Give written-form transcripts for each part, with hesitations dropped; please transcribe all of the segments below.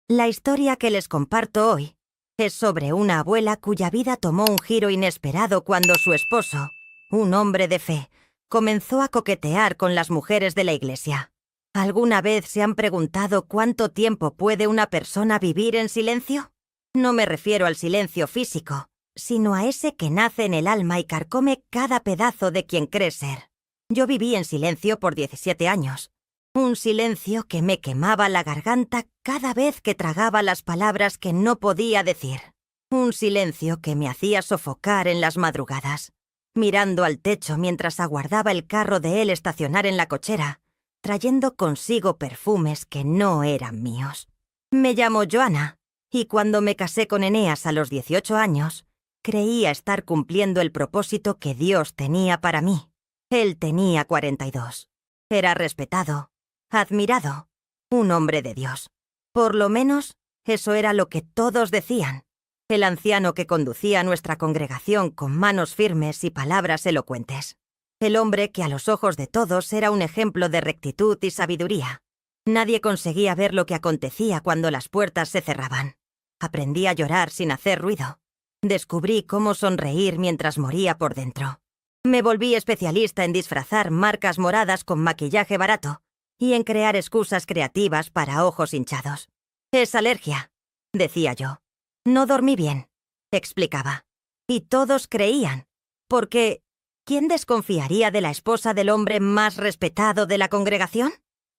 La historia que les comparto hoy es sobre una abuela cuya vida tomó un giro inesperado cuando su esposo, un hombre de fe, comenzó a coquetear con las mujeres de la iglesia. ¿Alguna vez se han preguntado cuánto tiempo puede una persona vivir en silencio? No me refiero al silencio físico, sino a ese que nace en el alma y carcome cada pedazo de quien cree ser. Yo viví en silencio por 17 años. Un silencio que me quemaba la garganta cada vez que tragaba las palabras que no podía decir. Un silencio que me hacía sofocar en las madrugadas, mirando al techo mientras aguardaba el carro de él estacionar en la cochera, trayendo consigo perfumes que no eran míos. Me llamo Joana, y cuando me casé con Eneas a los 18 años, creía estar cumpliendo el propósito que Dios tenía para mí. Él tenía 42. Era respetado, admirado, un hombre de Dios. Por lo menos, eso era lo que todos decían. El anciano que conducía a nuestra congregación con manos firmes y palabras elocuentes. El hombre que a los ojos de todos era un ejemplo de rectitud y sabiduría. Nadie conseguía ver lo que acontecía cuando las puertas se cerraban. Aprendí a llorar sin hacer ruido. Descubrí cómo sonreír mientras moría por dentro. Me volví especialista en disfrazar marcas moradas con maquillaje barato y en crear excusas creativas para ojos hinchados. «Es alergia», decía yo. «No dormí bien», explicaba. Y todos creían, porque ¿quién desconfiaría de la esposa del hombre más respetado de la congregación?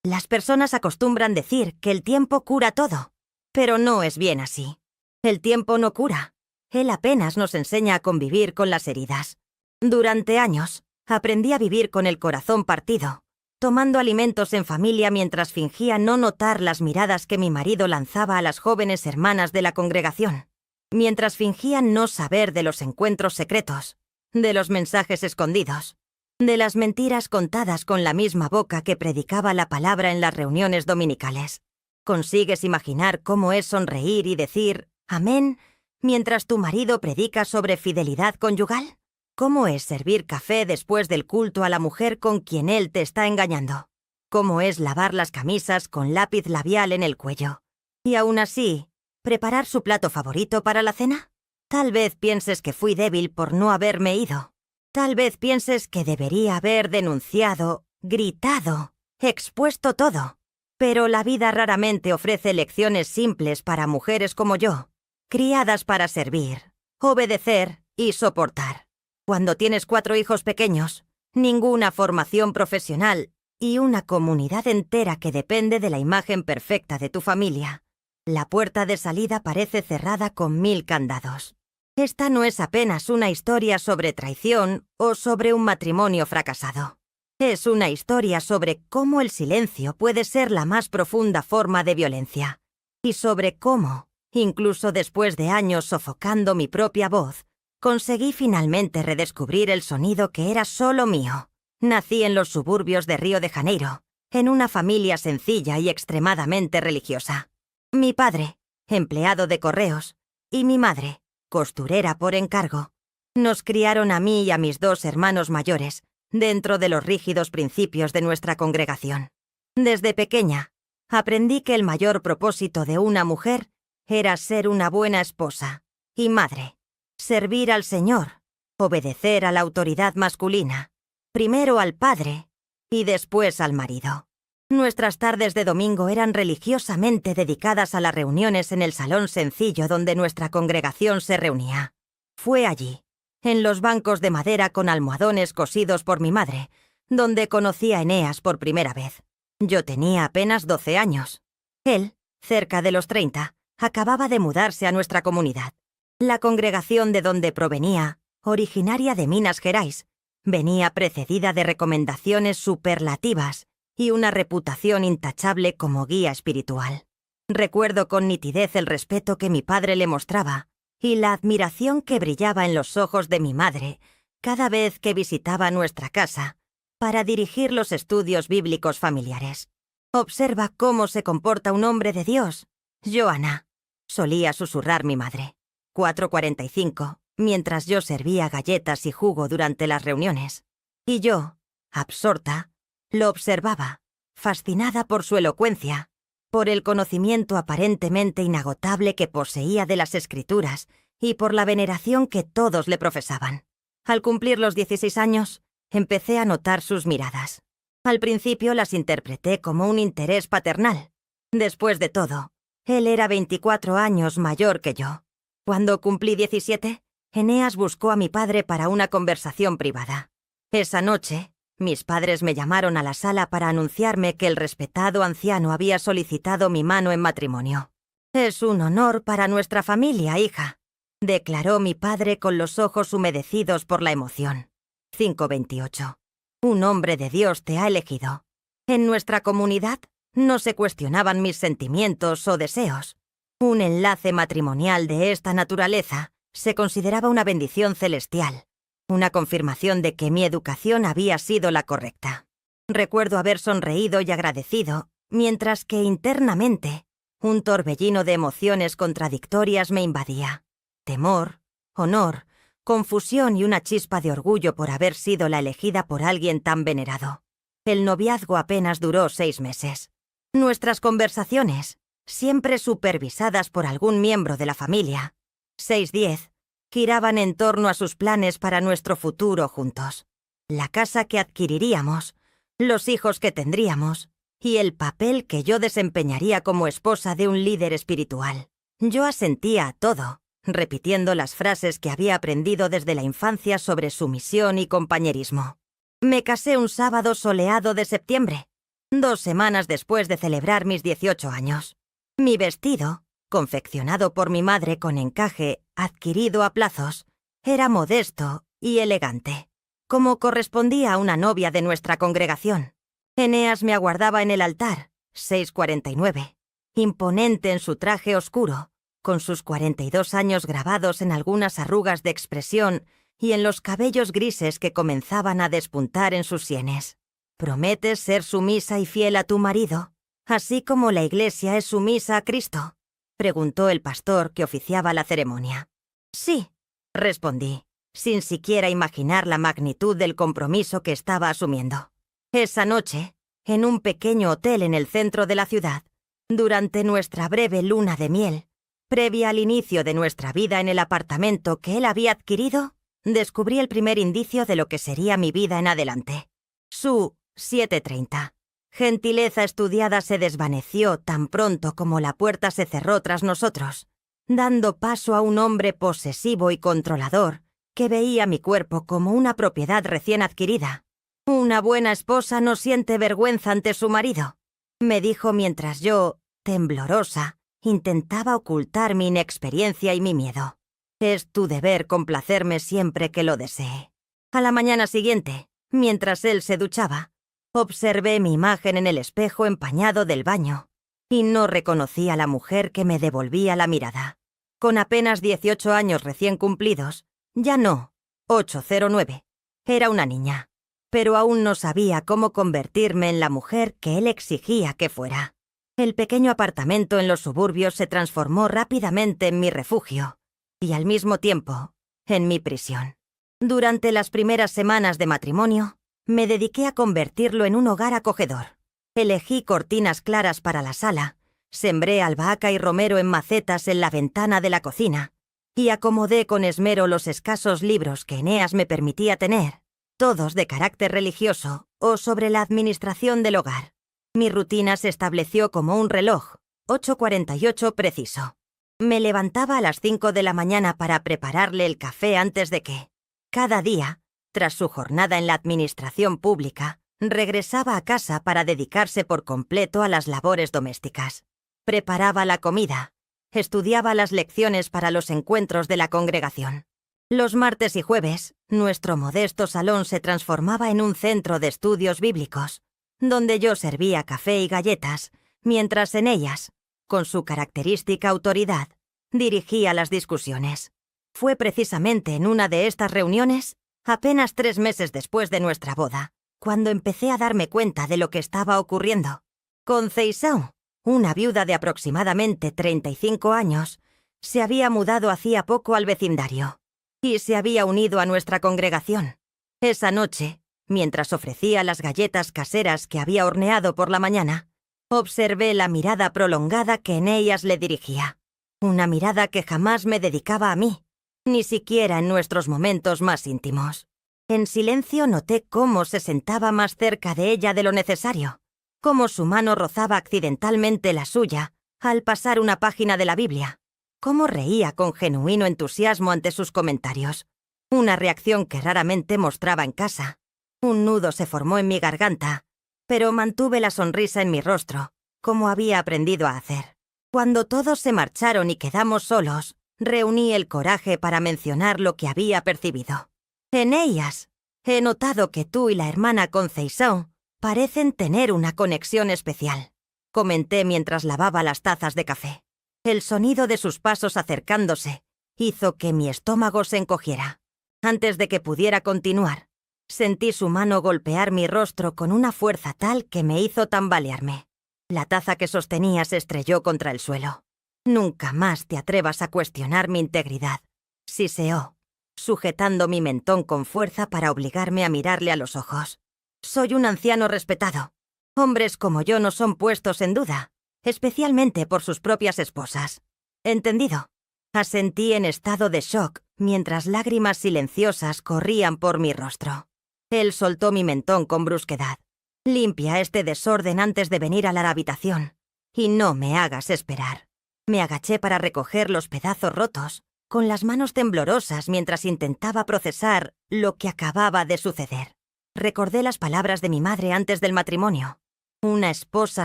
Las personas acostumbran decir que el tiempo cura todo, pero no es bien así. El tiempo no cura. Él apenas nos enseña a convivir con las heridas. Durante años, aprendí a vivir con el corazón partido, tomando alimentos en familia mientras fingía no notar las miradas que mi marido lanzaba a las jóvenes hermanas de la congregación, mientras fingía no saber de los encuentros secretos, de los mensajes escondidos, de las mentiras contadas con la misma boca que predicaba la palabra en las reuniones dominicales. ¿Consigues imaginar cómo es sonreír y decir «Amén» mientras tu marido predica sobre fidelidad conyugal? ¿Cómo es servir café después del culto a la mujer con quien él te está engañando? ¿Cómo es lavar las camisas con lápiz labial en el cuello? Y aún así, ¿preparar su plato favorito para la cena? Tal vez pienses que fui débil por no haberme ido. Tal vez pienses que debería haber denunciado, gritado, expuesto todo. Pero la vida raramente ofrece lecciones simples para mujeres como yo, criadas para servir, obedecer y soportar. Cuando tienes 4 hijos pequeños, ninguna formación profesional y una comunidad entera que depende de la imagen perfecta de tu familia, la puerta de salida parece cerrada con 1000 candados. Esta no es apenas una historia sobre traición o sobre un matrimonio fracasado. Es una historia sobre cómo el silencio puede ser la más profunda forma de violencia, y sobre cómo, incluso después de años sofocando mi propia voz, conseguí finalmente redescubrir el sonido que era solo mío. Nací en los suburbios de Río de Janeiro, en una familia sencilla y extremadamente religiosa. Mi padre, empleado de correos, y mi madre, costurera por encargo, nos criaron a mí y a mis 2 hermanos mayores dentro de los rígidos principios de nuestra congregación. Desde pequeña, aprendí que el mayor propósito de una mujer era ser una buena esposa y madre. Servir al Señor, obedecer a la autoridad masculina, primero al padre y después al marido. Nuestras tardes de domingo eran religiosamente dedicadas a las reuniones en el salón sencillo donde nuestra congregación se reunía. Fue allí, en los bancos de madera con almohadones cosidos por mi madre, donde conocí a Eneas por primera vez. Yo tenía apenas 12 años. Él, cerca de los 30, acababa de mudarse a nuestra comunidad. La congregación de donde provenía, originaria de Minas Gerais, venía precedida de recomendaciones superlativas y una reputación intachable como guía espiritual. Recuerdo con nitidez el respeto que mi padre le mostraba y la admiración que brillaba en los ojos de mi madre cada vez que visitaba nuestra casa para dirigir los estudios bíblicos familiares. «Observa cómo se comporta un hombre de Dios, Joana», solía susurrar mi madre. 4:45, mientras yo servía galletas y jugo durante las reuniones. Y yo, absorta, lo observaba, fascinada por su elocuencia, por el conocimiento aparentemente inagotable que poseía de las Escrituras y por la veneración que todos le profesaban. Al cumplir los 16 años, empecé a notar sus miradas. Al principio las interpreté como un interés paternal. Después de todo, él era 24 años mayor que yo. Cuando cumplí 17, Eneas buscó a mi padre para una conversación privada. Esa noche, mis padres me llamaron a la sala para anunciarme que el respetado anciano había solicitado mi mano en matrimonio. «Es un honor para nuestra familia, hija», declaró mi padre con los ojos humedecidos por la emoción. 5:28. Un hombre de Dios te ha elegido. En nuestra comunidad no se cuestionaban mis sentimientos o deseos. Un enlace matrimonial de esta naturaleza se consideraba una bendición celestial, una confirmación de que mi educación había sido la correcta. Recuerdo haber sonreído y agradecido, mientras que internamente un torbellino de emociones contradictorias me invadía. Temor, honor, confusión y una chispa de orgullo por haber sido la elegida por alguien tan venerado. El noviazgo apenas duró 6 meses. Nuestras conversaciones, siempre supervisadas por algún miembro de la familia, 6-10, giraban en torno a sus planes para nuestro futuro juntos. La casa que adquiriríamos, los hijos que tendríamos y el papel que yo desempeñaría como esposa de un líder espiritual. Yo asentía a todo, repitiendo las frases que había aprendido desde la infancia sobre sumisión y compañerismo. Me casé un sábado soleado de septiembre, 2 semanas después de celebrar mis 18 años. Mi vestido, confeccionado por mi madre con encaje adquirido a plazos, era modesto y elegante, como correspondía a una novia de nuestra congregación. Eneas me aguardaba en el altar, 6:49, imponente en su traje oscuro, con sus 42 años grabados en algunas arrugas de expresión y en los cabellos grises que comenzaban a despuntar en sus sienes. ¿Prometes ser sumisa y fiel a tu marido, así como la Iglesia es sumisa a Cristo?, preguntó el pastor que oficiaba la ceremonia. Sí, respondí, sin siquiera imaginar la magnitud del compromiso que estaba asumiendo. Esa noche, en un pequeño hotel en el centro de la ciudad, durante nuestra breve luna de miel, previa al inicio de nuestra vida en el apartamento que él había adquirido, descubrí el primer indicio de lo que sería mi vida en adelante. Su 7:30. Gentileza estudiada se desvaneció tan pronto como la puerta se cerró tras nosotros, dando paso a un hombre posesivo y controlador que veía mi cuerpo como una propiedad recién adquirida. «Una buena esposa no siente vergüenza ante su marido», me dijo mientras yo, temblorosa, intentaba ocultar mi inexperiencia y mi miedo. «Es tu deber complacerme siempre que lo desee». A la mañana siguiente, mientras él se duchaba, observé mi imagen en el espejo empañado del baño y no reconocí a la mujer que me devolvía la mirada. Con apenas 18 años recién cumplidos, ya no, 809, era una niña, pero aún no sabía cómo convertirme en la mujer que él exigía que fuera. El pequeño apartamento en los suburbios se transformó rápidamente en mi refugio y al mismo tiempo en mi prisión. Durante las primeras semanas de matrimonio, me dediqué a convertirlo en un hogar acogedor. Elegí cortinas claras para la sala, sembré albahaca y romero en macetas en la ventana de la cocina y acomodé con esmero los escasos libros que Eneas me permitía tener, todos de carácter religioso o sobre la administración del hogar. Mi rutina se estableció como un reloj, 8:48 preciso. Me levantaba a las 5 de la mañana para prepararle el café antes de que, cada día, tras su jornada en la administración pública, regresaba a casa para dedicarse por completo a las labores domésticas. Preparaba la comida, estudiaba las lecciones para los encuentros de la congregación. Los martes y jueves, nuestro modesto salón se transformaba en un centro de estudios bíblicos, donde yo servía café y galletas, mientras en ellas, con su característica autoridad, dirigía las discusiones. Fue precisamente en una de estas reuniones, apenas 3 meses después de nuestra boda, cuando empecé a darme cuenta de lo que estaba ocurriendo. Conceição, una viuda de aproximadamente 35 años, se había mudado hacía poco al vecindario y se había unido a nuestra congregación. Esa noche, mientras ofrecía las galletas caseras que había horneado por la mañana, Observé la mirada prolongada que Eneas le dirigía. Una mirada que jamás me dedicaba a mí, ni siquiera en nuestros momentos más íntimos. En silencio noté cómo se sentaba más cerca de ella de lo necesario, cómo su mano rozaba accidentalmente la suya al pasar una página de la Biblia, cómo reía con genuino entusiasmo ante sus comentarios, una reacción que raramente mostraba en casa. Un nudo se formó en mi garganta, pero mantuve la sonrisa en mi rostro, como había aprendido a hacer. Cuando todos se marcharon y quedamos solos, reuní el coraje para mencionar lo que había percibido. Eneas, he notado que tú y la hermana Conceição parecen tener una conexión especial, comenté mientras lavaba las tazas de café. El sonido de sus pasos acercándose hizo que mi estómago se encogiera. Antes de que pudiera continuar, sentí su mano golpear mi rostro con una fuerza tal que me hizo tambalearme. La taza que sostenía se estrelló contra el suelo. Nunca más te atrevas a cuestionar mi integridad, siseó, sujetando mi mentón con fuerza para obligarme a mirarle a los ojos. Soy un anciano respetado. Hombres como yo no son puestos en duda, especialmente por sus propias esposas. ¿Entendido? Asentí en estado de shock mientras lágrimas silenciosas corrían por mi rostro. Él soltó mi mentón con brusquedad. Limpia este desorden antes de venir a la habitación, y no me hagas esperar. Me agaché para recoger los pedazos rotos, con las manos temblorosas mientras intentaba procesar lo que acababa de suceder. Recordé las palabras de mi madre antes del matrimonio. Una esposa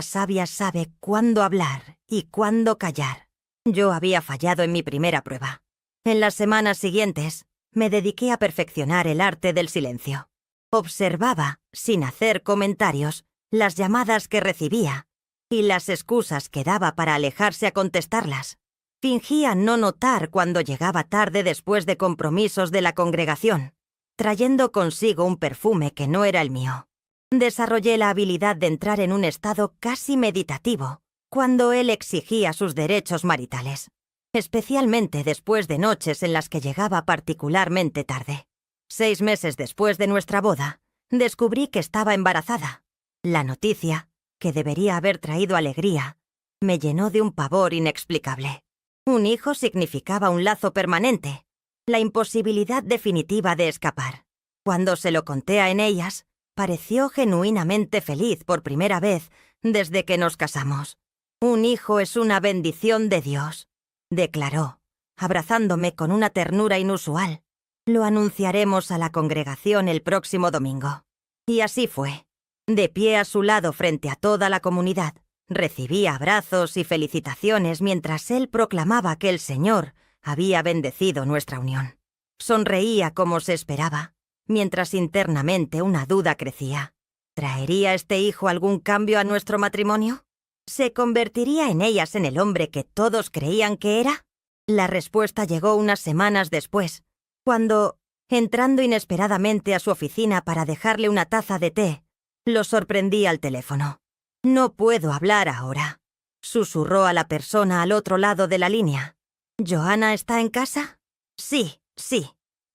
sabia sabe cuándo hablar y cuándo callar. Yo había fallado en mi primera prueba. En las semanas siguientes, me dediqué a perfeccionar el arte del silencio. Observaba, sin hacer comentarios, las llamadas que recibía y las excusas que daba para alejarse a contestarlas. Fingía no notar cuando llegaba tarde después de compromisos de la congregación, trayendo consigo un perfume que no era el mío. Desarrollé la habilidad de entrar en un estado casi meditativo cuando él exigía sus derechos maritales, especialmente después de noches en las que llegaba particularmente tarde. 6 meses después de nuestra boda, descubrí que estaba embarazada. La noticia, que debería haber traído alegría, me llenó de un pavor inexplicable. Un hijo significaba un lazo permanente, la imposibilidad definitiva de escapar. Cuando se lo conté a Eneas, pareció genuinamente feliz por primera vez desde que nos casamos. Un hijo es una bendición de Dios, declaró, abrazándome con una ternura inusual. Lo anunciaremos a la congregación el próximo domingo. Y así fue. De pie a su lado frente a toda la comunidad, recibía abrazos y felicitaciones mientras él proclamaba que el Señor había bendecido nuestra unión. Sonreía como se esperaba, mientras internamente una duda crecía. ¿Traería este hijo algún cambio a nuestro matrimonio? ¿Se convertiría Eneas en el hombre que todos creían que era? La respuesta llegó unas semanas después, cuando, entrando inesperadamente a su oficina para dejarle una taza de té, lo sorprendí al teléfono. «No puedo hablar ahora», susurró a la persona al otro lado de la línea. «¿Johanna está en casa?» Sí.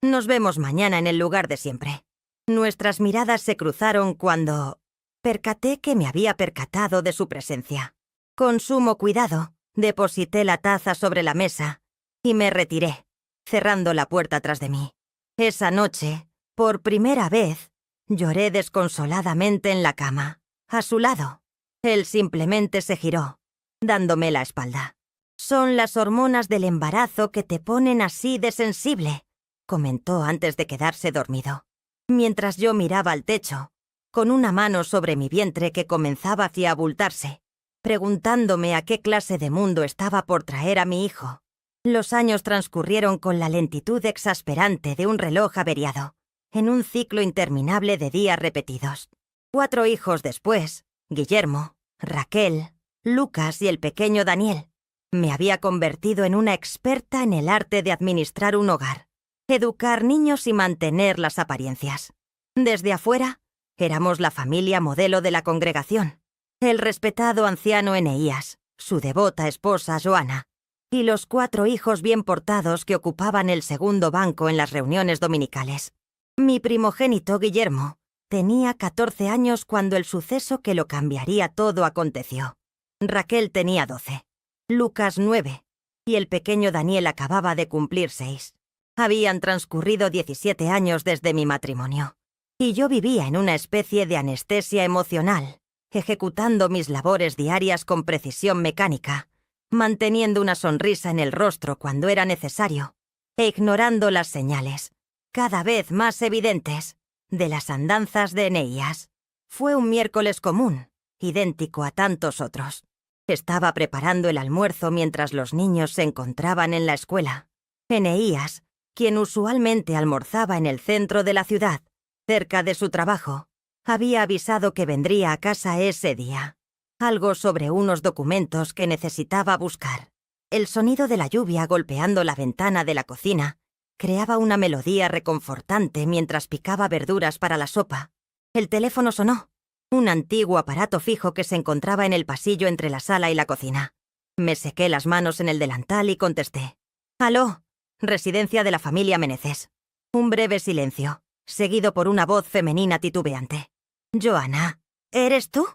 Nos vemos mañana en el lugar de siempre». Nuestras miradas se cruzaron cuando percaté que me había percatado de su presencia. Con sumo cuidado, deposité la taza sobre la mesa y me retiré, cerrando la puerta tras de mí. Esa noche, por primera vez, lloré desconsoladamente en la cama, a su lado. Él simplemente se giró, dándome la espalda. «Son las hormonas del embarazo que te ponen así de sensible», comentó antes de quedarse dormido. Mientras yo miraba al techo, con una mano sobre mi vientre que comenzaba a abultarse, preguntándome a qué clase de mundo estaba por traer a mi hijo. Los años transcurrieron con la lentitud exasperante de un reloj averiado, en un ciclo interminable de días repetidos. 4 hijos después, Guillermo, Raquel, Lucas y el pequeño Daniel, me había convertido en una experta en el arte de administrar un hogar, educar niños y mantener las apariencias. Desde afuera, éramos la familia modelo de la congregación, el respetado anciano Eneas, su devota esposa Johanna, y los 4 hijos bien portados que ocupaban el segundo banco en las reuniones dominicales. Mi primogénito Guillermo tenía 14 años cuando el suceso que lo cambiaría todo aconteció. Raquel tenía 12, Lucas 9, y el pequeño Daniel acababa de cumplir 6. Habían transcurrido 17 años desde mi matrimonio, y yo vivía en una especie de anestesia emocional, ejecutando mis labores diarias con precisión mecánica, manteniendo una sonrisa en el rostro cuando era necesario, e ignorando las señales, cada vez más evidentes, de las andanzas de Eneas. Fue un miércoles común, idéntico a tantos otros. Estaba preparando el almuerzo mientras los niños se encontraban en la escuela. Eneas, quien usualmente almorzaba en el centro de la ciudad, cerca de su trabajo, había avisado que vendría a casa ese día. Algo sobre unos documentos que necesitaba buscar. El sonido de la lluvia golpeando la ventana de la cocina creaba una melodía reconfortante mientras picaba verduras para la sopa. El teléfono sonó. Un antiguo aparato fijo que se encontraba en el pasillo entre la sala y la cocina. Me sequé las manos en el delantal y contesté. «Aló, residencia de la familia Meneses». Un breve silencio, seguido por una voz femenina titubeante. «Joana, ¿eres tú?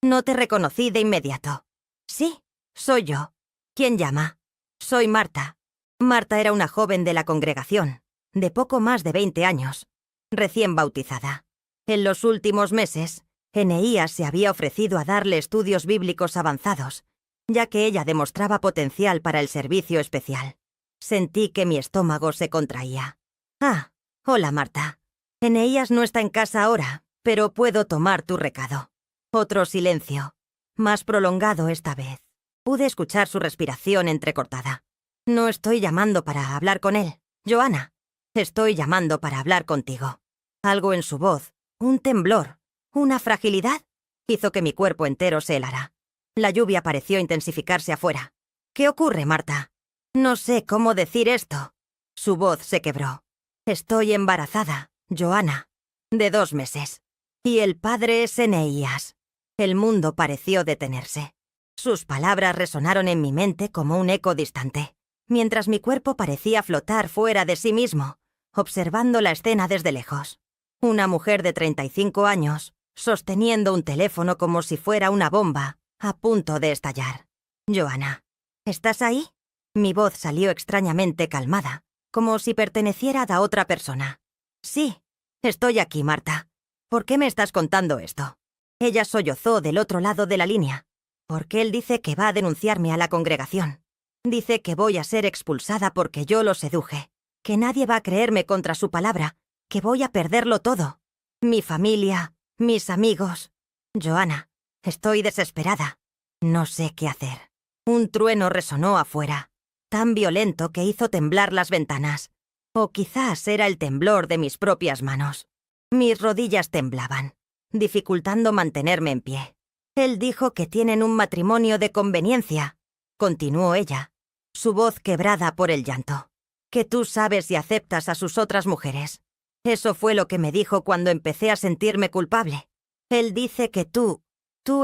No te reconocí de inmediato». «Sí, soy yo». «¿Quién llama?» «Soy Marta». Marta era una joven de la congregación, de poco más de 20 años, recién bautizada. En los últimos meses, Eneas se había ofrecido a darle estudios bíblicos avanzados, ya que ella demostraba potencial para el servicio especial. Sentí que mi estómago se contraía. «Ah, hola Marta. Eneas no está en casa ahora, pero puedo tomar tu recado». Otro silencio, más prolongado esta vez. Pude escuchar su respiración entrecortada. «No estoy llamando para hablar con él, Joana. Estoy llamando para hablar contigo». Algo en su voz, un temblor, una fragilidad, hizo que mi cuerpo entero se helara. La lluvia pareció intensificarse afuera. «¿Qué ocurre, Marta?» «No sé cómo decir esto». Su voz se quebró. «Estoy embarazada, Joana, de 2 meses. Y el padre es Eneas». El mundo pareció detenerse. Sus palabras resonaron en mi mente como un eco distante, mientras mi cuerpo parecía flotar fuera de sí mismo, observando la escena desde lejos. Una mujer de 35 años, sosteniendo un teléfono como si fuera una bomba, a punto de estallar. «Joana, ¿estás ahí?» Mi voz salió extrañamente calmada, como si perteneciera a otra persona. «Sí, estoy aquí, Marta. ¿Por qué me estás contando esto?» Ella sollozó del otro lado de la línea. «Porque él dice que va a denunciarme a la congregación. Dice que voy a ser expulsada porque yo lo seduje, que nadie va a creerme contra su palabra, que voy a perderlo todo. Mi familia, mis amigos. Joana, estoy desesperada. No sé qué hacer». Un trueno resonó afuera, tan violento que hizo temblar las ventanas. O quizás era el temblor de mis propias manos. Mis rodillas temblaban, dificultando mantenerme en pie. «Él dijo que tienen un matrimonio de conveniencia», continuó ella, su voz quebrada por el llanto. «Que tú sabes y aceptas a sus otras mujeres. Eso fue lo que me dijo cuando empecé a sentirme culpable. Él dice que tú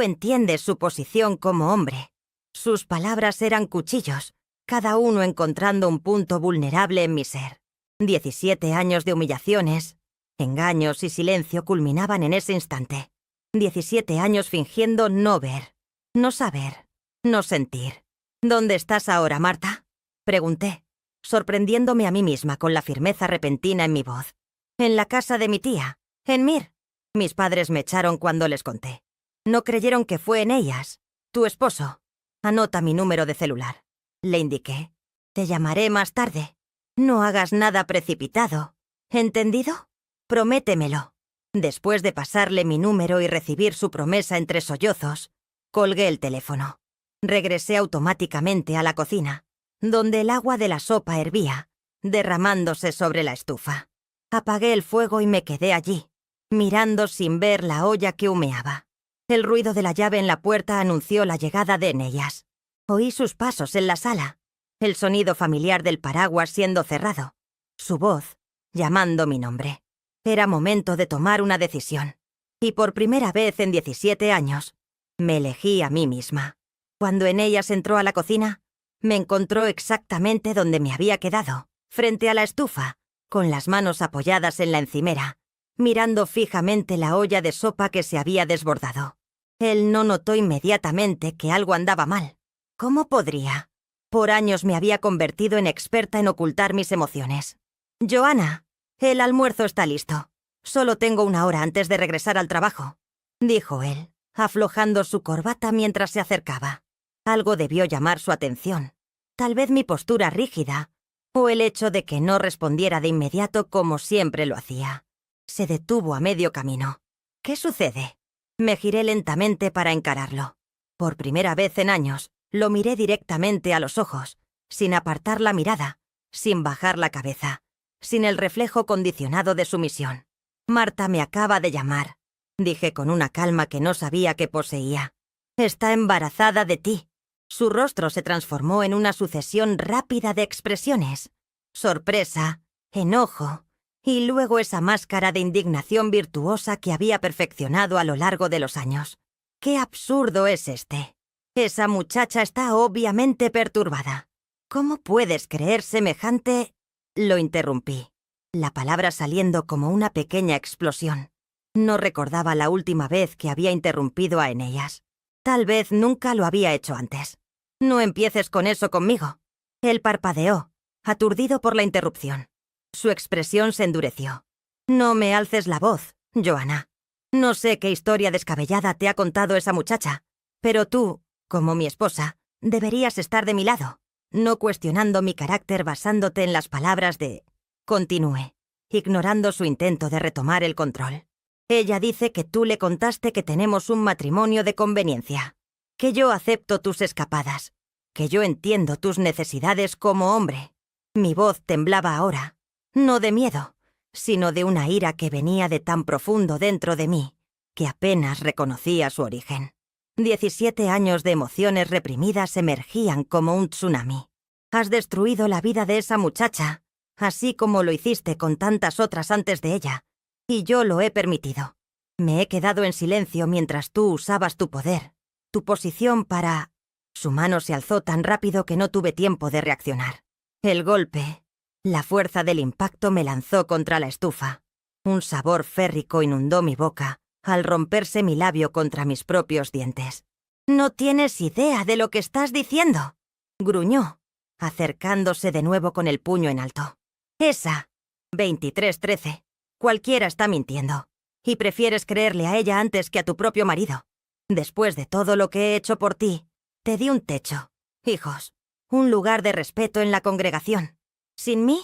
entiendes su posición como hombre». Sus palabras eran cuchillos, cada uno encontrando un punto vulnerable en mi ser. 17 años de humillaciones, engaños y silencio culminaban en ese instante. 17 años fingiendo no ver, no saber, no sentir. «¿Dónde estás ahora, Marta?», pregunté, sorprendiéndome a mí misma con la firmeza repentina en mi voz. «En la casa de mi tía, en Mir». Mis padres me echaron cuando les conté. No creyeron que fue Eneas, tu esposo. «Anota mi número de celular», le indiqué. «Te llamaré más tarde. No hagas nada precipitado. ¿Entendido? Prométemelo». Después de pasarle mi número y recibir su promesa entre sollozos, colgué el teléfono. Regresé automáticamente a la cocina, donde el agua de la sopa hervía, derramándose sobre la estufa. Apagué el fuego y me quedé allí, mirando sin ver la olla que humeaba. El ruido de la llave en la puerta anunció la llegada de Eneas. Oí sus pasos en la sala, el sonido familiar del paraguas siendo cerrado, su voz llamando mi nombre. Era momento de tomar una decisión. Y por primera vez en 17 años, me elegí a mí misma. Cuando Eneas entró a la cocina, me encontró exactamente donde me había quedado, frente a la estufa, con las manos apoyadas en la encimera, mirando fijamente la olla de sopa que se había desbordado. Él no notó inmediatamente que algo andaba mal. ¿Cómo podría? Por años me había convertido en experta en ocultar mis emociones. «Joanna, el almuerzo está listo. Solo tengo 1 hora antes de regresar al trabajo», dijo él, aflojando su corbata mientras se acercaba. Algo debió llamar su atención. Tal vez mi postura rígida, o el hecho de que no respondiera de inmediato como siempre lo hacía. Se detuvo a medio camino. «¿Qué sucede?». Me giré lentamente para encararlo. Por primera vez en años, lo miré directamente a los ojos, sin apartar la mirada, sin bajar la cabeza, sin el reflejo condicionado de sumisión. «Marta me acaba de llamar», dije con una calma que no sabía que poseía. «Está embarazada de ti». Su rostro se transformó en una sucesión rápida de expresiones. Sorpresa, enojo, y luego esa máscara de indignación virtuosa que había perfeccionado a lo largo de los años. «¡Qué absurdo es este! Esa muchacha está obviamente perturbada. ¿Cómo puedes creer semejante...?» Lo interrumpí, la palabra saliendo como una pequeña explosión. No recordaba la última vez que había interrumpido a Eneas. Tal vez nunca lo había hecho antes. «No empieces con eso conmigo». Él parpadeó, aturdido por la interrupción. Su expresión se endureció. «No me alces la voz, Joanna. No sé qué historia descabellada te ha contado esa muchacha, pero tú, como mi esposa, deberías estar de mi lado, no cuestionando mi carácter basándote en las palabras de...». Continué, ignorando su intento de retomar el control. «Ella dice que tú le contaste que tenemos un matrimonio de conveniencia, que yo acepto tus escapadas, que yo entiendo tus necesidades como hombre». Mi voz temblaba ahora, no de miedo, sino de una ira que venía de tan profundo dentro de mí, que apenas reconocía su origen. 17 años de emociones reprimidas emergían como un tsunami. «Has destruido la vida de esa muchacha, así como lo hiciste con tantas otras antes de ella, y yo lo he permitido. Me he quedado en silencio mientras tú usabas tu poder, tu posición para...». Su mano se alzó tan rápido que no tuve tiempo de reaccionar. El golpe, la fuerza del impacto me lanzó contra la estufa. Un sabor férrico inundó mi boca al romperse mi labio contra mis propios dientes. «No tienes idea de lo que estás diciendo», gruñó, acercándose de nuevo con el puño en alto. «Esa, 23-13. Cualquiera está mintiendo, y prefieres creerle a ella antes que a tu propio marido. Después de todo lo que he hecho por ti, te di un techo, hijos, un lugar de respeto en la congregación. Sin mí,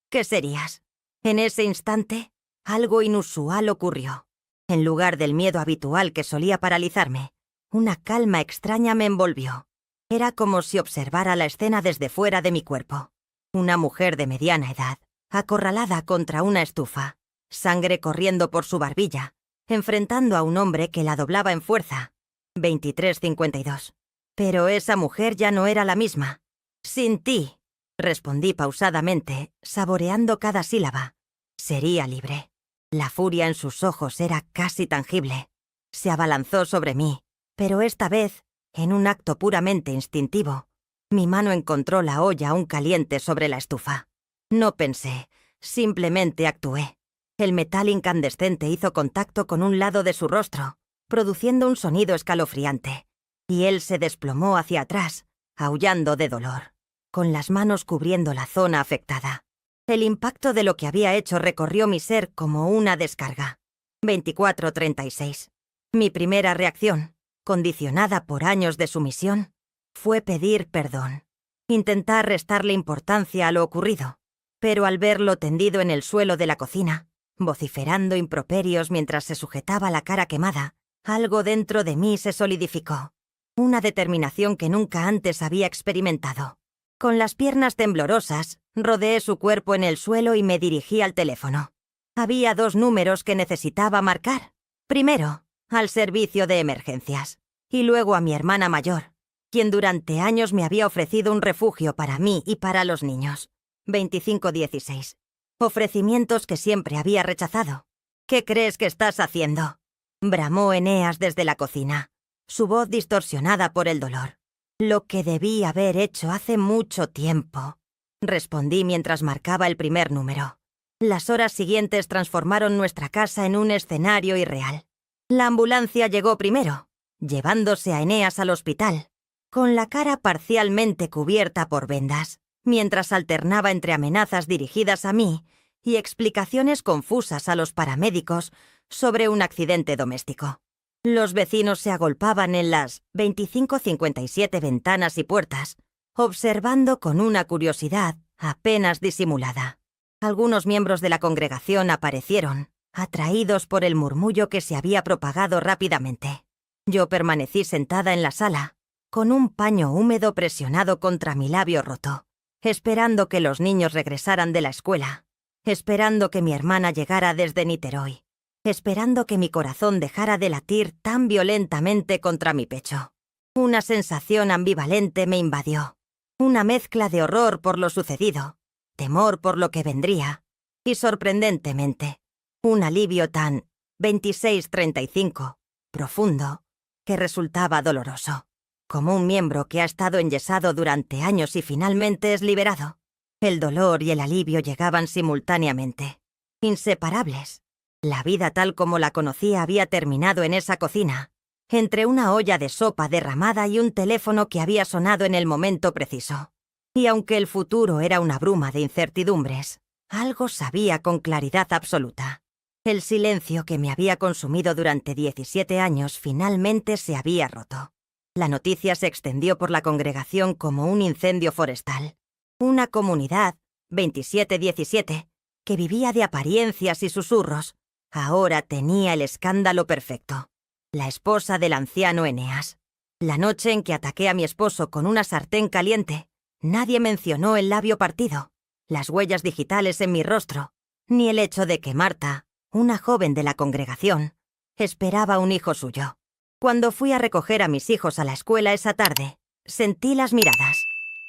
¿qué serías?». En ese instante, algo inusual ocurrió. En lugar del miedo habitual que solía paralizarme, una calma extraña me envolvió. Era como si observara la escena desde fuera de mi cuerpo. Una mujer de mediana edad, acorralada contra una estufa, sangre corriendo por su barbilla, enfrentando a un hombre que la doblaba en fuerza. 23-52. Pero esa mujer ya no era la misma. «Sin ti», respondí pausadamente, saboreando cada sílaba, «sería libre». La furia en sus ojos era casi tangible. Se abalanzó sobre mí, pero esta vez, en un acto puramente instintivo, mi mano encontró la olla aún caliente sobre la estufa. No pensé, simplemente actué. El metal incandescente hizo contacto con un lado de su rostro, produciendo un sonido escalofriante, y él se desplomó hacia atrás, aullando de dolor, con las manos cubriendo la zona afectada. El impacto de lo que había hecho recorrió mi ser como una descarga. 24-36. Mi primera reacción, condicionada por años de sumisión, fue pedir perdón, intentar restarle importancia a lo ocurrido, pero al verlo tendido en el suelo de la cocina, vociferando improperios mientras se sujetaba la cara quemada, algo dentro de mí se solidificó, una determinación que nunca antes había experimentado. Con las piernas temblorosas, rodeé su cuerpo en el suelo y me dirigí al teléfono. Había 2 números que necesitaba marcar. Primero, al servicio de emergencias, y luego a mi hermana mayor, quien durante años me había ofrecido un refugio para mí y para los niños. 25-16. Ofrecimientos que siempre había rechazado. «¿Qué crees que estás haciendo?», bramó Eneas desde la cocina, su voz distorsionada por el dolor. «Lo que debí haber hecho hace mucho tiempo», respondí mientras marcaba el primer número. Las horas siguientes transformaron nuestra casa en un escenario irreal. La ambulancia llegó primero, llevándose a Eneas al hospital, con la cara parcialmente cubierta por vendas, mientras alternaba entre amenazas dirigidas a mí y explicaciones confusas a los paramédicos sobre un accidente doméstico. Los vecinos se agolpaban en las 25-57 ventanas y puertas, observando con una curiosidad apenas disimulada. Algunos miembros de la congregación aparecieron, atraídos por el murmullo que se había propagado rápidamente. Yo permanecí sentada en la sala, con un paño húmedo presionado contra mi labio roto, esperando que los niños regresaran de la escuela, esperando que mi hermana llegara desde Niterói, esperando que mi corazón dejara de latir tan violentamente contra mi pecho. Una sensación ambivalente me invadió, una mezcla de horror por lo sucedido, temor por lo que vendría, y sorprendentemente, un alivio tan 26-35, profundo, que resultaba doloroso. Como un miembro que ha estado enyesado durante años y finalmente es liberado. El dolor y el alivio llegaban simultáneamente, inseparables. La vida tal como la conocía había terminado en esa cocina, entre una olla de sopa derramada y un teléfono que había sonado en el momento preciso. Y aunque el futuro era una bruma de incertidumbres, algo sabía con claridad absoluta. El silencio que me había consumido durante 17 años finalmente se había roto. La noticia se extendió por la congregación como un incendio forestal. Una comunidad, 27-17, que vivía de apariencias y susurros, ahora tenía el escándalo perfecto. La esposa del anciano Eneas. La noche en que ataqué a mi esposo con una sartén caliente, nadie mencionó el labio partido, las huellas digitales en mi rostro, ni el hecho de que Marta, una joven de la congregación, esperaba un hijo suyo. Cuando fui a recoger a mis hijos a la escuela esa tarde, sentí las miradas.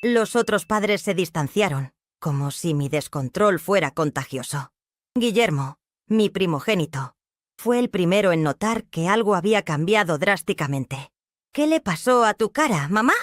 Los otros padres se distanciaron, como si mi descontrol fuera contagioso. Guillermo, mi primogénito, fue el primero en notar que algo había cambiado drásticamente. «¿Qué le pasó a tu cara, mamá?»,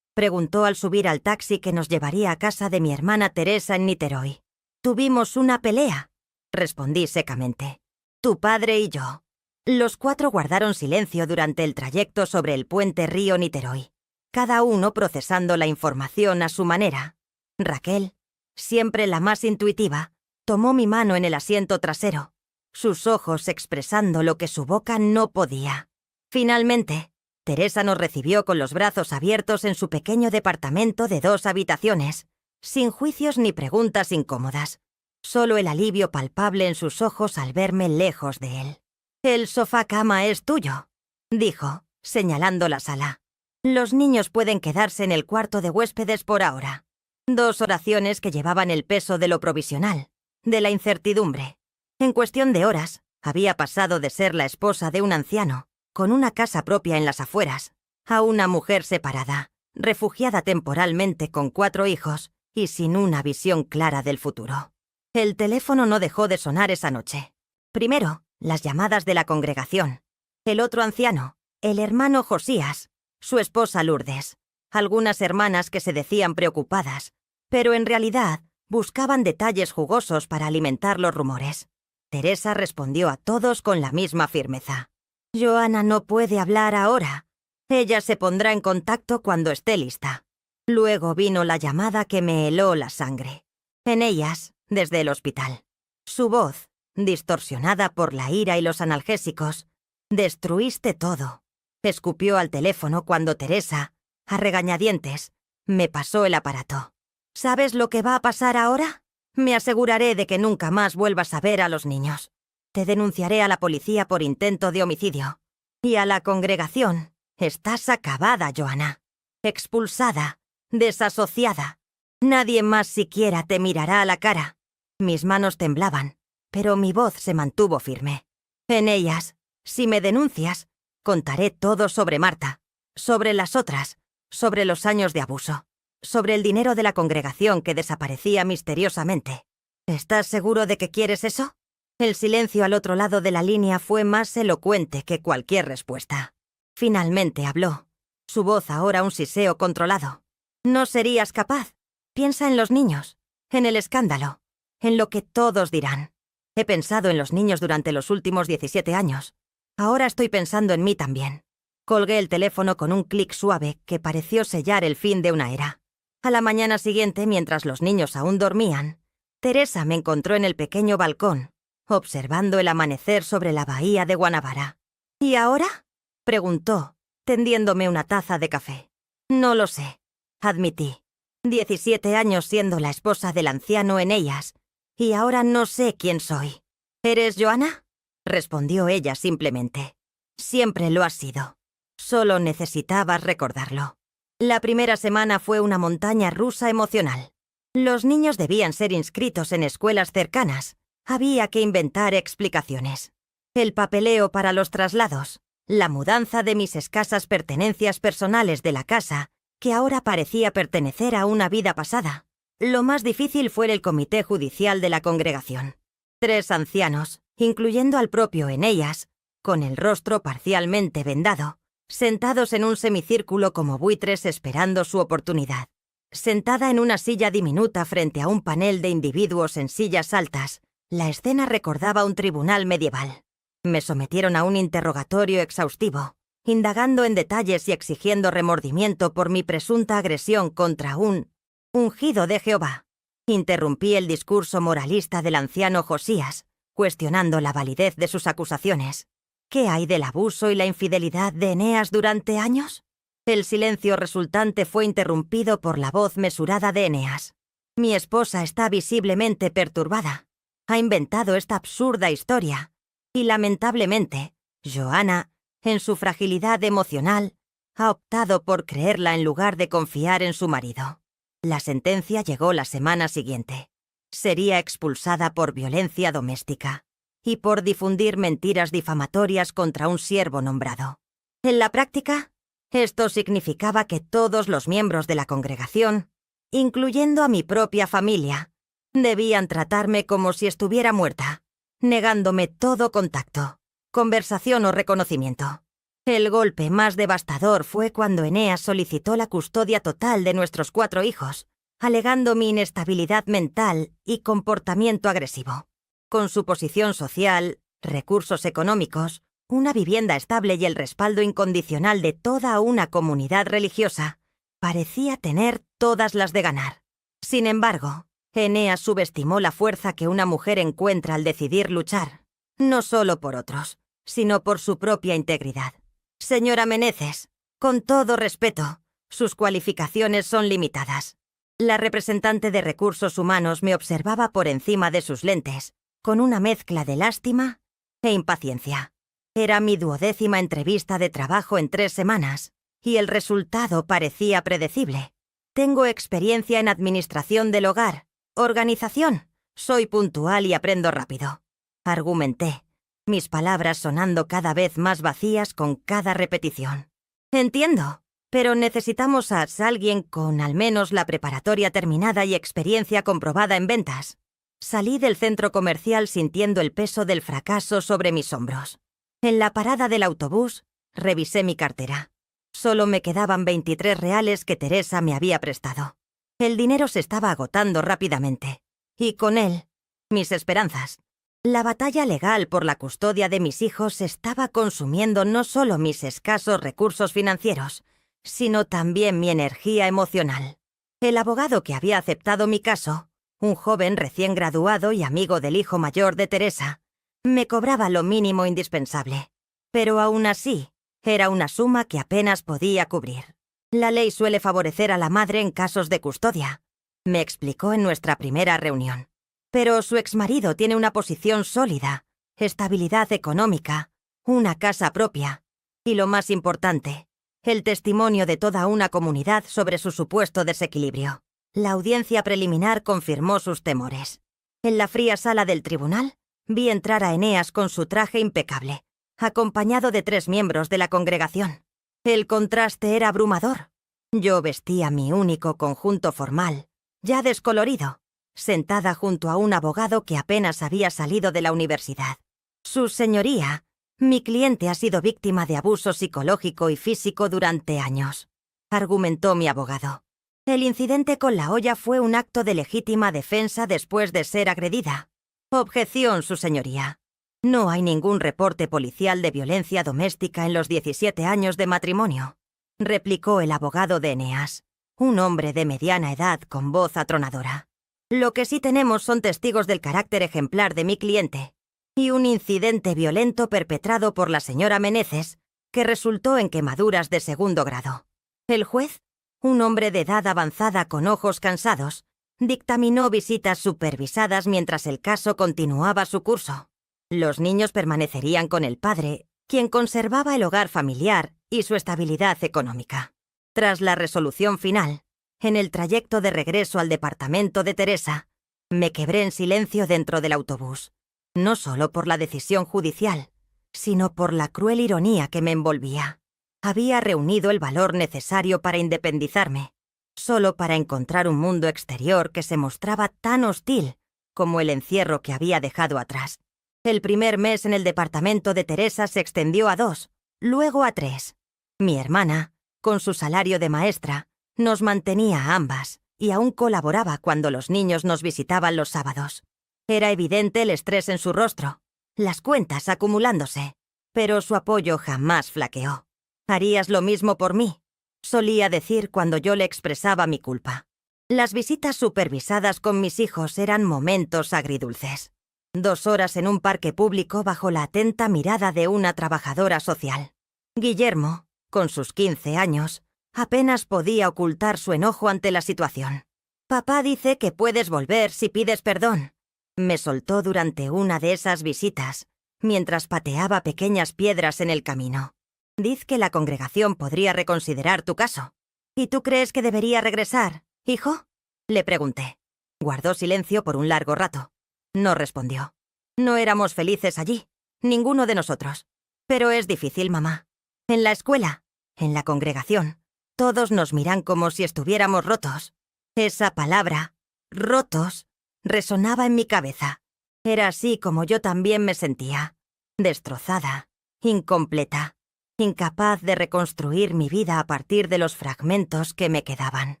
preguntó al subir al taxi que nos llevaría a casa de mi hermana Teresa en Niterói. «Tuvimos una pelea», respondí secamente. «Tu padre y yo». Los cuatro guardaron silencio durante el trayecto sobre el puente río Niterói, cada uno procesando la información a su manera. Raquel, siempre la más intuitiva, tomó mi mano en el asiento trasero, sus ojos expresando lo que su boca no podía. Finalmente, Teresa nos recibió con los brazos abiertos en su pequeño departamento de 2 habitaciones, sin juicios ni preguntas incómodas, solo el alivio palpable en sus ojos al verme lejos de él. «El sofá-cama es tuyo», dijo, señalando la sala. «Los niños pueden quedarse en el cuarto de huéspedes por ahora». 2 oraciones que llevaban el peso de lo provisional, de la incertidumbre. En cuestión de horas, había pasado de ser la esposa de un anciano, con una casa propia en las afueras, a una mujer separada, refugiada temporalmente con 4 hijos y sin una visión clara del futuro. El teléfono no dejó de sonar esa noche. Primero, las llamadas de la congregación. El otro anciano, el hermano Josías, su esposa Lourdes, algunas hermanas que se decían preocupadas, pero en realidad buscaban detalles jugosos para alimentar los rumores. Teresa respondió a todos con la misma firmeza. «Joana no puede hablar ahora. Ella se pondrá en contacto cuando esté lista». Luego vino la llamada que me heló la sangre. Eneas, desde el hospital. Su voz, distorsionada por la ira y los analgésicos. «Destruiste todo». Escupió al teléfono cuando Teresa, a regañadientes, me pasó el aparato. «¿Sabes lo que va a pasar ahora? Me aseguraré de que nunca más vuelvas a ver a los niños. Te denunciaré a la policía por intento de homicidio. Y a la congregación. Estás acabada, Joana. Expulsada. Desasociada. Nadie más siquiera te mirará a la cara». Mis manos temblaban, pero mi voz se mantuvo firme. «Eneas, si me denuncias, contaré todo sobre Marta, sobre las otras, sobre los años de abuso, sobre el dinero de la congregación que desaparecía misteriosamente. ¿Estás seguro de que quieres eso?». El silencio al otro lado de la línea fue más elocuente que cualquier respuesta. Finalmente habló, su voz ahora un siseo controlado. «No serías capaz. Piensa en los niños, en el escándalo, en lo que todos dirán. He pensado en los niños durante los últimos 17 años. Ahora estoy pensando en mí también. Colgué el teléfono con un clic suave que pareció sellar el fin de una era. A la mañana siguiente, mientras los niños aún dormían, Teresa me encontró en el pequeño balcón, observando el amanecer sobre la bahía de Guanabara. ¿Y ahora?, preguntó, tendiéndome una taza de café. No lo sé, admití. 17 años siendo la esposa del anciano Eneas, y ahora no sé quién soy. ¿Eres Joanna?, respondió ella simplemente. Siempre lo has sido. Solo necesitabas recordarlo. La primera semana fue una montaña rusa emocional. Los niños debían ser inscritos en escuelas cercanas. Había que inventar explicaciones. El papeleo para los traslados, la mudanza de mis escasas pertenencias personales de la casa, que ahora parecía pertenecer a una vida pasada. Lo más difícil fue el comité judicial de la congregación. 3 ancianos, incluyendo al propio Eneas, con el rostro parcialmente vendado, sentados en un semicírculo como buitres esperando su oportunidad. Sentada en una silla diminuta frente a un panel de individuos en sillas altas, la escena recordaba un tribunal medieval. Me sometieron a un interrogatorio exhaustivo, indagando en detalles y exigiendo remordimiento por mi presunta agresión contra un ungido de Jehová. Interrumpí el discurso moralista del anciano Josías, cuestionando la validez de sus acusaciones. ¿Qué hay del abuso y la infidelidad de Eneas durante años? El silencio resultante fue interrumpido por la voz mesurada de Eneas. Mi esposa está visiblemente perturbada. Ha inventado esta absurda historia. Y lamentablemente, Joanna, en su fragilidad emocional, ha optado por creerla en lugar de confiar en su marido. La sentencia llegó la semana siguiente. Sería expulsada por violencia doméstica y por difundir mentiras difamatorias contra un siervo nombrado. En la práctica, esto significaba que todos los miembros de la congregación, incluyendo a mi propia familia, debían tratarme como si estuviera muerta, negándome todo contacto, conversación o reconocimiento. El golpe más devastador fue cuando Eneas solicitó la custodia total de nuestros 4 hijos, alegando mi inestabilidad mental y comportamiento agresivo. Con su posición social, recursos económicos, una vivienda estable y el respaldo incondicional de toda una comunidad religiosa, parecía tener todas las de ganar. Sin embargo, Eneas subestimó la fuerza que una mujer encuentra al decidir luchar, no solo por otros, sino por su propia integridad. Señora Meneses, con todo respeto, sus cualificaciones son limitadas. La representante de Recursos Humanos me observaba por encima de sus lentes, con una mezcla de lástima e impaciencia. Era mi 12ª entrevista de trabajo en 3 semanas, y el resultado parecía predecible. Tengo experiencia en administración del hogar, organización, soy puntual y aprendo rápido. Argumenté, mis palabras sonando cada vez más vacías con cada repetición. Entiendo, pero necesitamos a alguien con al menos la preparatoria terminada y experiencia comprobada en ventas. Salí del centro comercial sintiendo el peso del fracaso sobre mis hombros. En la parada del autobús, revisé mi cartera. Solo me quedaban 23 reales que Teresa me había prestado. El dinero se estaba agotando rápidamente. Y con él, mis esperanzas. La batalla legal por la custodia de mis hijos estaba consumiendo no solo mis escasos recursos financieros, sino también mi energía emocional. El abogado que había aceptado mi caso, un joven recién graduado y amigo del hijo mayor de Teresa, me cobraba lo mínimo indispensable. Pero aún así, era una suma que apenas podía cubrir. La ley suele favorecer a la madre en casos de custodia, me explicó en nuestra primera reunión. Pero su exmarido tiene una posición sólida, estabilidad económica, una casa propia y, lo más importante, el testimonio de toda una comunidad sobre su supuesto desequilibrio. La audiencia preliminar confirmó sus temores. En la fría sala del tribunal, vi entrar a Eneas con su traje impecable, acompañado de 3 miembros de la congregación. El contraste era abrumador. Yo vestía mi único conjunto formal, ya descolorido, sentada junto a un abogado que apenas había salido de la universidad. Su señoría, mi cliente ha sido víctima de abuso psicológico y físico durante años, argumentó mi abogado. El incidente con la olla fue un acto de legítima defensa después de ser agredida. Objeción, su señoría. No hay ningún reporte policial de violencia doméstica en los 17 años de matrimonio, replicó el abogado de Eneas, un hombre de mediana edad con voz atronadora. Lo que sí tenemos son testigos del carácter ejemplar de mi cliente y un incidente violento perpetrado por la señora Meneses que resultó en quemaduras de segundo grado. El juez, un hombre de edad avanzada con ojos cansados, dictaminó visitas supervisadas mientras el caso continuaba su curso. Los niños permanecerían con el padre, quien conservaba el hogar familiar y su estabilidad económica. Tras la resolución final, en el trayecto de regreso al departamento de Teresa, me quebré en silencio dentro del autobús, no solo por la decisión judicial, sino por la cruel ironía que me envolvía. Había reunido el valor necesario para independizarme, solo para encontrar un mundo exterior que se mostraba tan hostil como el encierro que había dejado atrás. El primer mes en el departamento de Teresa se extendió a 2, luego a 3. Mi hermana, con su salario de maestra, nos mantenía a ambas y aún colaboraba cuando los niños nos visitaban los sábados. Era evidente el estrés en su rostro, las cuentas acumulándose, pero su apoyo jamás flaqueó. «¿Harías lo mismo por mí?», solía decir cuando yo le expresaba mi culpa. Las visitas supervisadas con mis hijos eran momentos agridulces. 2 horas en un parque público bajo la atenta mirada de una trabajadora social. Guillermo, con sus 15 años, apenas podía ocultar su enojo ante la situación. «Papá dice que puedes volver si pides perdón», me soltó durante una de esas visitas, mientras pateaba pequeñas piedras en el camino. «Diz que la congregación podría reconsiderar tu caso. ¿Y tú crees que debería regresar, hijo?», le pregunté. Guardó silencio por un largo rato. No respondió. No éramos felices allí, ninguno de nosotros. Pero es difícil, mamá. En la escuela, en la congregación, todos nos miran como si estuviéramos rotos. Esa palabra, rotos, resonaba en mi cabeza. Era así como yo también me sentía. Destrozada, incompleta, incapaz de reconstruir mi vida a partir de los fragmentos que me quedaban.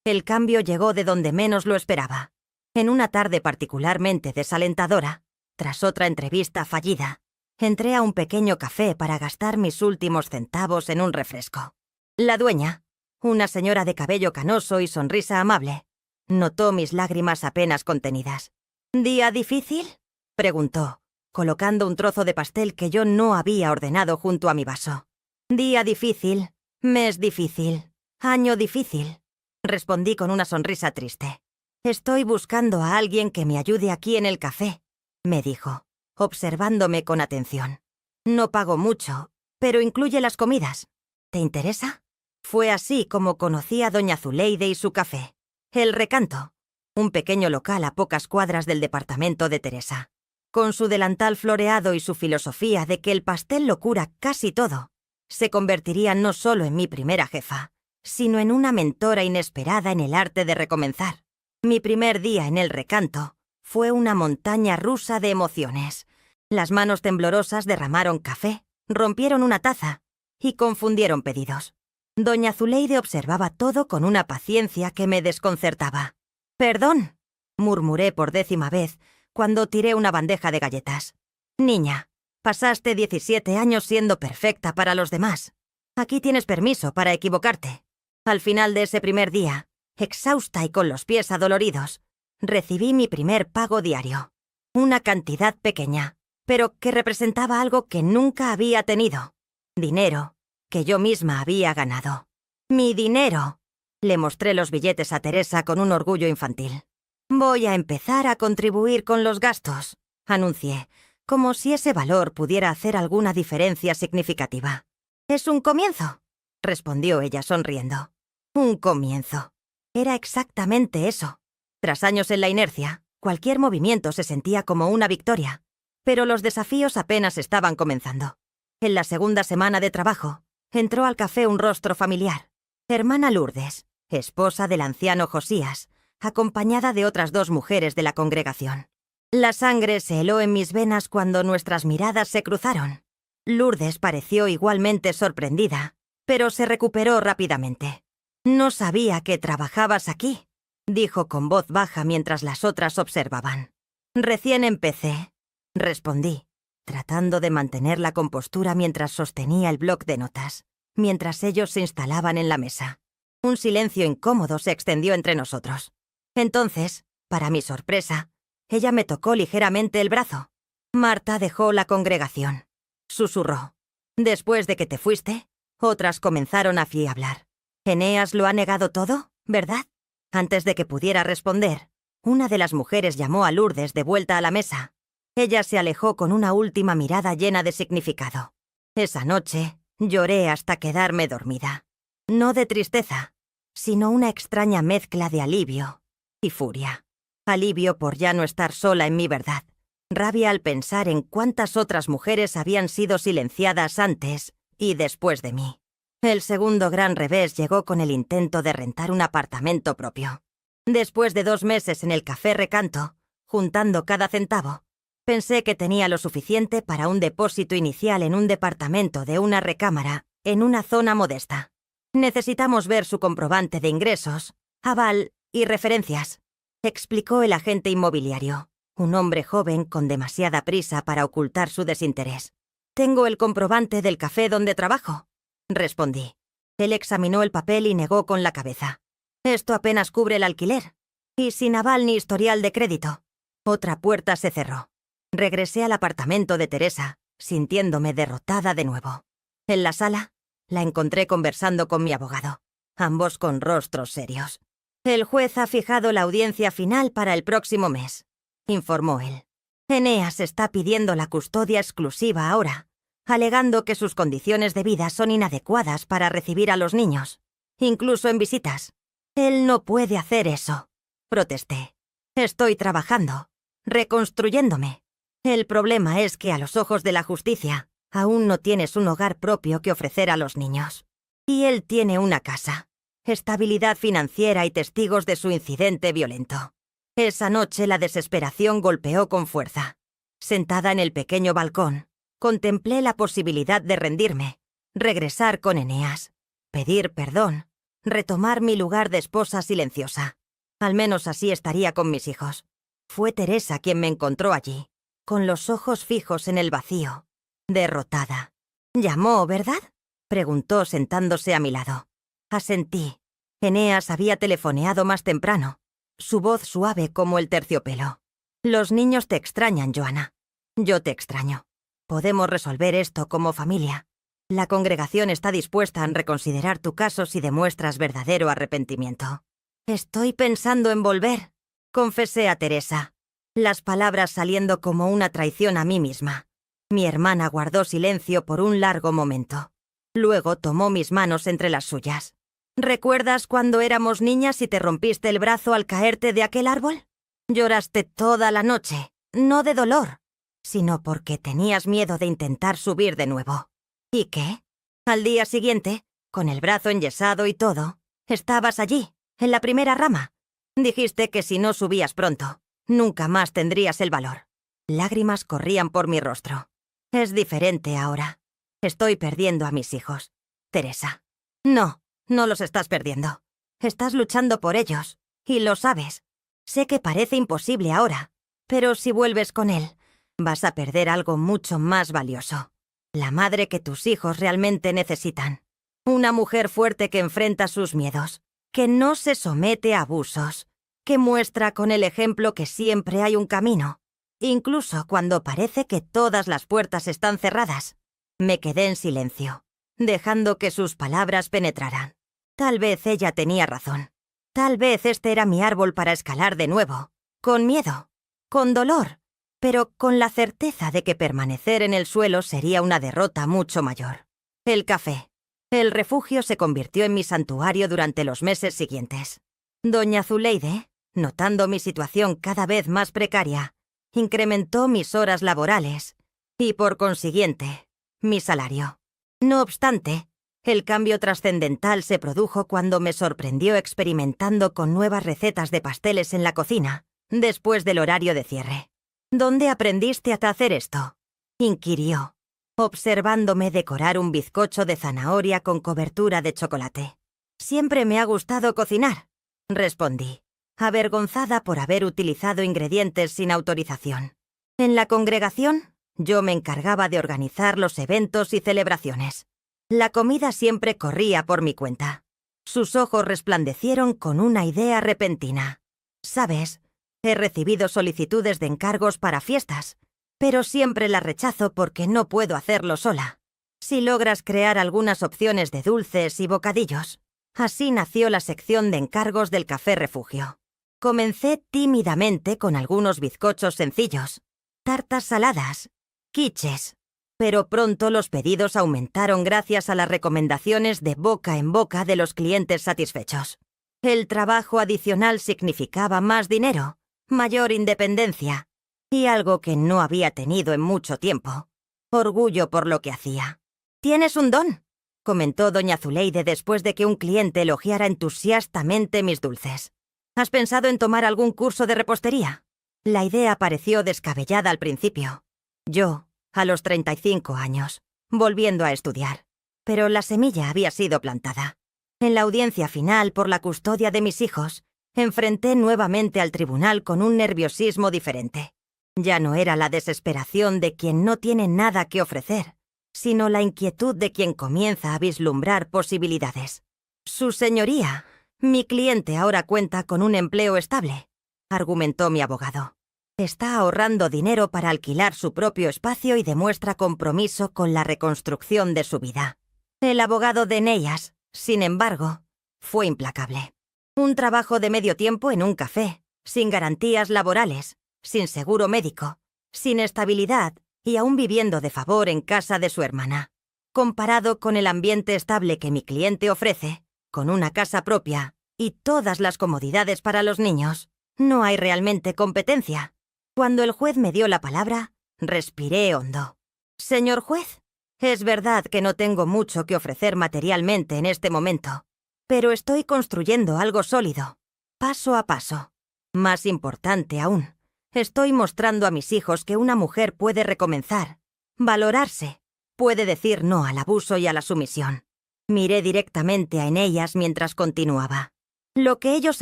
El cambio llegó de donde menos lo esperaba. En una tarde particularmente desalentadora, tras otra entrevista fallida, entré a un pequeño café para gastar mis últimos centavos en un refresco. La dueña, una señora de cabello canoso y sonrisa amable, notó mis lágrimas apenas contenidas. «¿Día difícil?», preguntó, colocando un trozo de pastel que yo no había ordenado junto a mi vaso. «Día difícil, mes difícil, año difícil», respondí con una sonrisa triste. «Estoy buscando a alguien que me ayude aquí en el café», me dijo, observándome con atención. «No pago mucho, pero incluye las comidas. ¿Te interesa?». Fue así como conocí a doña Zuleide y su café, El Recanto, un pequeño local a pocas cuadras del departamento de Teresa. Con su delantal floreado y su filosofía de que el pastel lo cura casi todo, se convertiría no solo en mi primera jefa, sino en una mentora inesperada en el arte de recomenzar. Mi primer día en El Recanto fue una montaña rusa de emociones. Las manos temblorosas derramaron café, rompieron una taza y confundieron pedidos. Doña Zuleide observaba todo con una paciencia que me desconcertaba. «Perdón», murmuré por 10ª vez cuando tiré una bandeja de galletas. «Niña, pasaste 17 años siendo perfecta para los demás. Aquí tienes permiso para equivocarte». Al final de ese primer día, exhausta y con los pies adoloridos, recibí mi primer pago diario. Una cantidad pequeña, pero que representaba algo que nunca había tenido. Dinero que yo misma había ganado. «Mi dinero», le mostré los billetes a Teresa con un orgullo infantil. «Voy a empezar a contribuir con los gastos», anuncié, como si ese valor pudiera hacer alguna diferencia significativa. «Es un comienzo», respondió ella sonriendo. «Un comienzo». Era exactamente eso. Tras años en la inercia, cualquier movimiento se sentía como una victoria, pero los desafíos apenas estaban comenzando. En la segunda semana de trabajo, entró al café un rostro familiar. Hermana Lourdes, esposa del anciano Josías, acompañada de otras 2 mujeres de la congregación. La sangre se heló en mis venas cuando nuestras miradas se cruzaron. Lourdes pareció igualmente sorprendida, pero se recuperó rápidamente. «No sabía que trabajabas aquí», dijo con voz baja mientras las otras observaban. «Recién empecé», respondí. tratando de mantener la compostura mientras sostenía el bloc de notas, mientras ellos se instalaban en la mesa. Un silencio incómodo se extendió entre nosotros. Entonces, para mi sorpresa, ella me tocó ligeramente el brazo. Marta dejó la congregación. Susurró. Después de que te fuiste, otras comenzaron a hablar. Eneas lo ha negado todo, ¿verdad? Antes de que pudiera responder, una de las mujeres llamó a Lourdes de vuelta a la mesa. Ella se alejó con una última mirada llena de significado. Esa noche, lloré hasta quedarme dormida. No de tristeza, sino una extraña mezcla de alivio y furia. Alivio por ya no estar sola en mi verdad. Rabia al pensar en cuántas otras mujeres habían sido silenciadas antes y después de mí. El segundo gran revés llegó con el intento de rentar un apartamento propio. Después de 2 meses en el Café Recanto, juntando cada centavo, pensé que tenía lo suficiente para un depósito inicial en un departamento de una recámara en una zona modesta. Necesitamos ver su comprobante de ingresos, aval y referencias, explicó el agente inmobiliario, un hombre joven con demasiada prisa para ocultar su desinterés. Tengo el comprobante del café donde trabajo, respondí. Él examinó el papel y negó con la cabeza. Esto apenas cubre el alquiler, y sin aval ni historial de crédito. Otra puerta se cerró. Regresé al apartamento de Teresa, sintiéndome derrotada de nuevo. En la sala, la encontré conversando con mi abogado, ambos con rostros serios. El juez ha fijado la audiencia final para el próximo mes, informó él. Eneas está pidiendo la custodia exclusiva ahora, alegando que sus condiciones de vida son inadecuadas para recibir a los niños, incluso en visitas. Él no puede hacer eso, protesté. Estoy trabajando, reconstruyéndome. El problema es que a los ojos de la justicia, aún no tienes un hogar propio que ofrecer a los niños. Y él tiene una casa, estabilidad financiera y testigos de su incidente violento. Esa noche la desesperación golpeó con fuerza. Sentada en el pequeño balcón, contemplé la posibilidad de rendirme, regresar con Eneas, pedir perdón, retomar mi lugar de esposa silenciosa. Al menos así estaría con mis hijos. Fue Teresa quien me encontró allí, con los ojos fijos en el vacío, derrotada. «¿Llamó, verdad?», preguntó sentándose a mi lado. Asentí. Eneas había telefoneado más temprano, su voz suave como el terciopelo. «Los niños te extrañan, Joana. Yo te extraño. Podemos resolver esto como familia. La congregación está dispuesta a reconsiderar tu caso si demuestras verdadero arrepentimiento». «Estoy pensando en volver», confesé a Teresa, las palabras saliendo como una traición a mí misma. Mi hermana guardó silencio por un largo momento. Luego tomó mis manos entre las suyas. «¿Recuerdas cuando éramos niñas y te rompiste el brazo al caerte de aquel árbol? Lloraste toda la noche, no de dolor, sino porque tenías miedo de intentar subir de nuevo. ¿Y qué? Al día siguiente, con el brazo enyesado y todo, estabas allí, en la primera rama. Dijiste que si no subías pronto, nunca más tendrías el valor». Lágrimas corrían por mi rostro. «Es diferente ahora. Estoy perdiendo a mis hijos, Teresa». «No, no los estás perdiendo. Estás luchando por ellos, y lo sabes. Sé que parece imposible ahora, pero si vuelves con él, vas a perder algo mucho más valioso. La madre que tus hijos realmente necesitan. Una mujer fuerte que enfrenta sus miedos, que no se somete a abusos, que muestra con el ejemplo que siempre hay un camino, incluso cuando parece que todas las puertas están cerradas». Me quedé en silencio, dejando que sus palabras penetraran. Tal vez ella tenía razón. Tal vez este era mi árbol para escalar de nuevo, con miedo, con dolor, pero con la certeza de que permanecer en el suelo sería una derrota mucho mayor. El café, el refugio, se convirtió en mi santuario durante los meses siguientes. Doña Zuleide, notando mi situación cada vez más precaria, incrementó mis horas laborales y, por consiguiente, mi salario. No obstante, el cambio trascendental se produjo cuando me sorprendió experimentando con nuevas recetas de pasteles en la cocina, después del horario de cierre. «¿Dónde aprendiste a hacer esto?», inquirió, observándome decorar un bizcocho de zanahoria con cobertura de chocolate. «Siempre me ha gustado cocinar», respondí, avergonzada por haber utilizado ingredientes sin autorización. En la congregación, Yo me encargaba de organizar los eventos y celebraciones. La comida siempre corría por mi cuenta. Sus ojos resplandecieron con una idea repentina. ¿Sabes? He recibido solicitudes de encargos para fiestas, pero siempre las rechazo porque no puedo hacerlo sola. Si logras crear algunas opciones de dulces y bocadillos. Así nació la sección de encargos del Café Refugio. Comencé tímidamente con algunos bizcochos sencillos, tartas saladas, quiches, pero pronto los pedidos aumentaron gracias a las recomendaciones de boca en boca de los clientes satisfechos. El trabajo adicional significaba más dinero, mayor independencia y algo que no había tenido en mucho tiempo: orgullo por lo que hacía. «¿Tienes un don?», comentó doña Zuleide después de que un cliente elogiara entusiastamente mis dulces. «¿Has pensado en tomar algún curso de repostería?». La idea pareció descabellada al principio. Yo, a los 35 años, volviendo a estudiar. Pero la semilla había sido plantada. En la audiencia final por la custodia de mis hijos, enfrenté nuevamente al tribunal con un nerviosismo diferente. Ya no era la desesperación de quien no tiene nada que ofrecer, sino la inquietud de quien comienza a vislumbrar posibilidades. «Su señoría, mi cliente ahora cuenta con un empleo estable», argumentó mi abogado. «Está ahorrando dinero para alquilar su propio espacio y demuestra compromiso con la reconstrucción de su vida». El abogado de Neyas, sin embargo, fue implacable. Un trabajo de medio tiempo en un café, sin garantías laborales, sin seguro médico, sin estabilidad y aún viviendo de favor en casa de su hermana. Comparado con el ambiente estable que mi cliente ofrece, con una casa propia y todas las comodidades para los niños, no hay realmente competencia. Cuando el juez me dio la palabra, respiré hondo. «Señor juez, es verdad que no tengo mucho que ofrecer materialmente en este momento, pero estoy construyendo algo sólido, paso a paso. Más importante aún, estoy mostrando a mis hijos que una mujer puede recomenzar, valorarse, puede decir no al abuso y a la sumisión». Miré directamente a Eneas mientras continuaba. «Lo que ellos